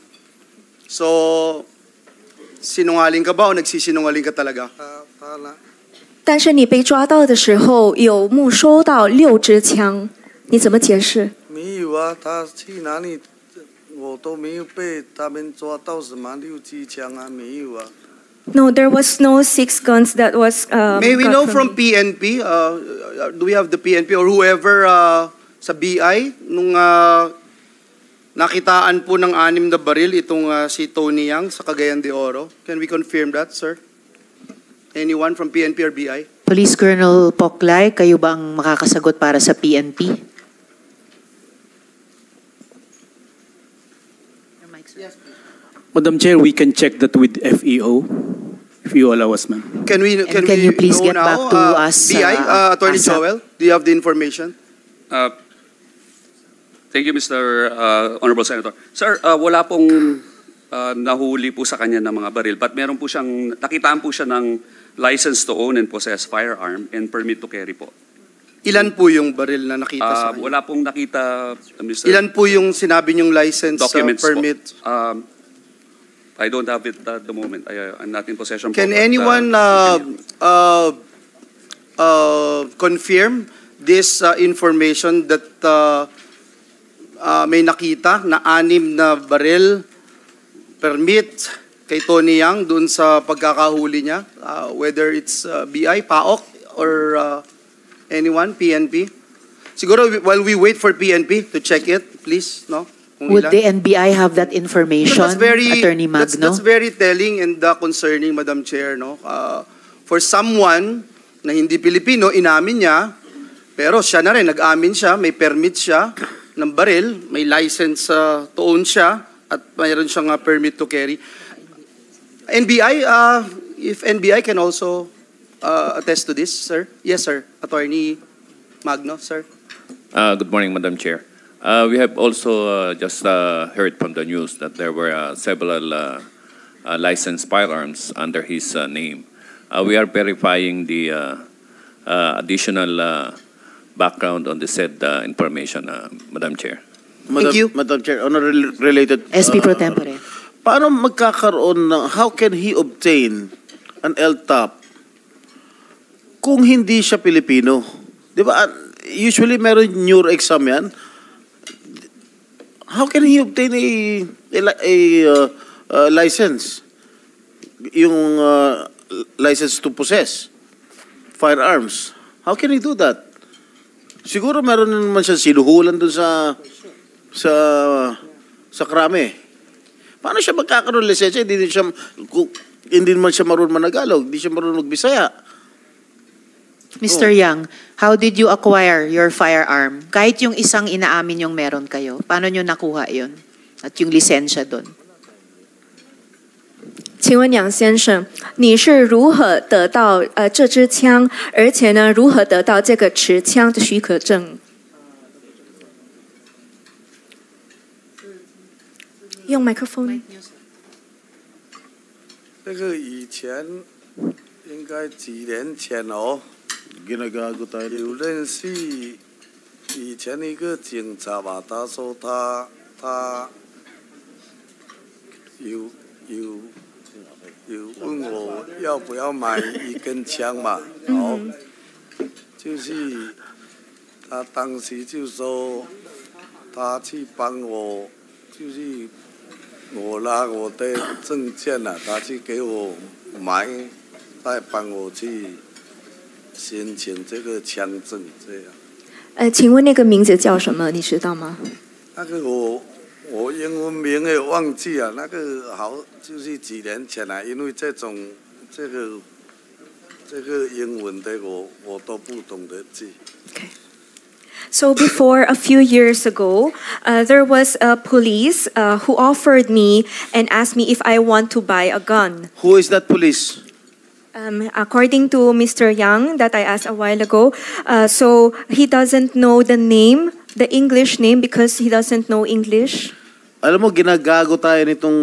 So, sinungaling ka ba o nagsisinungaling ka talaga? 但是你被抓到的时候有没收到6支枪，你怎么解释？没有啊，他去哪里，我都没有被他们抓到什么6支枪啊，没有啊。No, there was no 6 guns that was. May we know from PNP? Do we have the PNP or whoever sa BI nung nakitaan po ng 6 na baril itong si Tony Yang sa Cagayan de Oro? Can we confirm that, sir? Anyone from PNP or BI? Police Colonel Poklay, kayo bang makakasagot para sa PNP? Madam Chair, we can check that with FEO, if you allow us, ma'am. Can you please get back to us? BI, Attorney Joel, do you have the information? Thank you, Mr. Honorable Senator. Sir, wala pong nahuli po sa kanya ng mga baril, but meron po siyang, nakitaan po siya ng license to own and possess firearm and permit to carry po. Ilan po yung baril na nakita sa kanya? Wala pong nakita, Mr. Ilan po yung sinabi niyong license permit? I don't have it at the moment. I'm not in possession. Can anyone confirm this information that may nakita na 6 na baril permit kay Tony Yang dun sa pagkakahuli niya? Whether it's BI, PAOK, or anyone, PNP? Siguro while we wait for PNP to check it, please, no? Would the NBI have that information, Attorney Magno? That's very telling and concerning, Madam Chair, no? For someone na hindi Pilipino, inamin niya, pero siya na rin, nag-amin siya, may permit siya ng baril, may license to own siya, at mayroon siyang permit to carry. NBI, if NBI can also attest to this, sir? Yes, sir. Attorney Magno, sir. Good morning, Madam Chair. We have also just heard from the news that there were several licensed firearms under his name. We are verifying the additional background on the said information, Madam Chair. Thank you. Madam Chair, on a related... SP Pro Tempore. Paano magkakaroon ng... How can he obtain an LTOP kung hindi siya Pilipino? Di ba? Usually meron neuro exam yan. How can he obtain a license? Yung license to possess firearms. How can he do that? Siguro meron naman siya sinuhulan dun sa krame. Paano siya magkakaroon ng lisensya? Hindi naman siya marunong managalog, hindi siya marunong magbisaya. Mr. Yang, how did you acquire your firearm? Kahit yung isang inaamin yung meron kayo, paano nyo nakuha yun? At yung lisensya doon? 请问杨先生，你是如何得到这支枪，而且呢，如何得到这个持枪的许可证？用麦克风。这个以前应该几年前哦， Ginagago tayo. 有认识以前一个警察吧，他说他有问我要不要买一根枪嘛，好，就是他当时就说他去帮我，就是我拿我的证件了，他去给我买，再帮我去申请这个枪证，这样。请问那个名字叫什么？你知道吗？那个我英文名也忘记了，那个好就是几年前了，因为这个英文的我都不懂得记。Okay. So before a few years ago, there was a police who offered me and asked me if I want to buy a gun. Who is that police? According to Mr. Yang that I asked a while ago, so he doesn't know the name, the English name because he doesn't know English. Alam mo, ginagago tayo nitong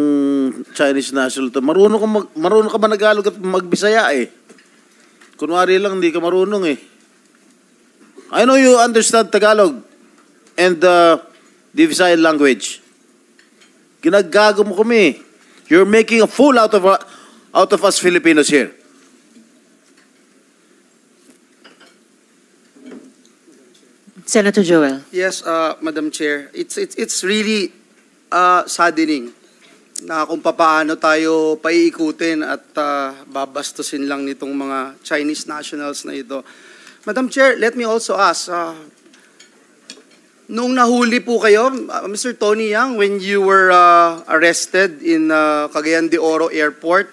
Chinese national to. Marunong ka managalog at magbisaya eh. Kunwari lang, hindi ka marunong eh. I know you understand Tagalog and the Visayan language. Ginagago mo kami. You're making a fool out of us Filipinos here. Senator Joel. Yes, Madam Chair. It's really saddening na kung paano tayo paiikutin at babastusin lang nitong mga Chinese nationals na ito. Madam Chair, let me also ask, noong nahuli po kayo, Mr. Tony Yang, when you were arrested in Cagayan de Oro Airport,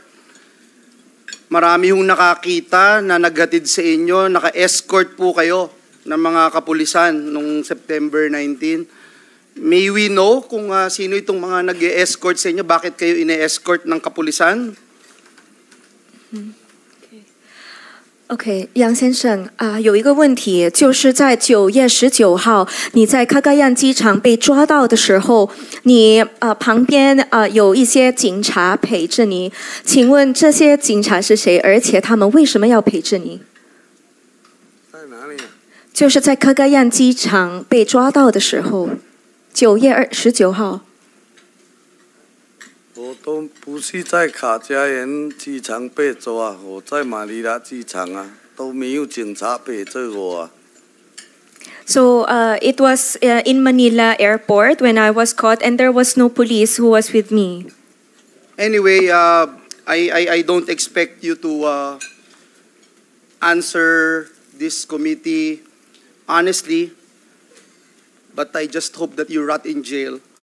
marami hong nakakita na naghatid sa inyo, naka-escort po kayo ng mga kapulisan noong September 19. May we know kung sino itong mga nag-escort sa inyo? Bakit kayo ine-escort ng kapulisan? OK， 杨先生有一个问题，就是在9月19号，你在卡嘎yan机场被抓到的时候，你旁边有一些警察陪着你，请问这些警察是谁？而且他们为什么要陪着你？在哪里？就是在卡嘎yan机场被抓到的时候，9月19号。我都不是在卡加延机场被抓，我在马尼拉机场啊，都没有警察陪着我啊。So it was in Manila Airport when I was caught, and there was no police who was with me. Anyway, I don't expect you to answer this committee honestly, but I just hope that you rot in jail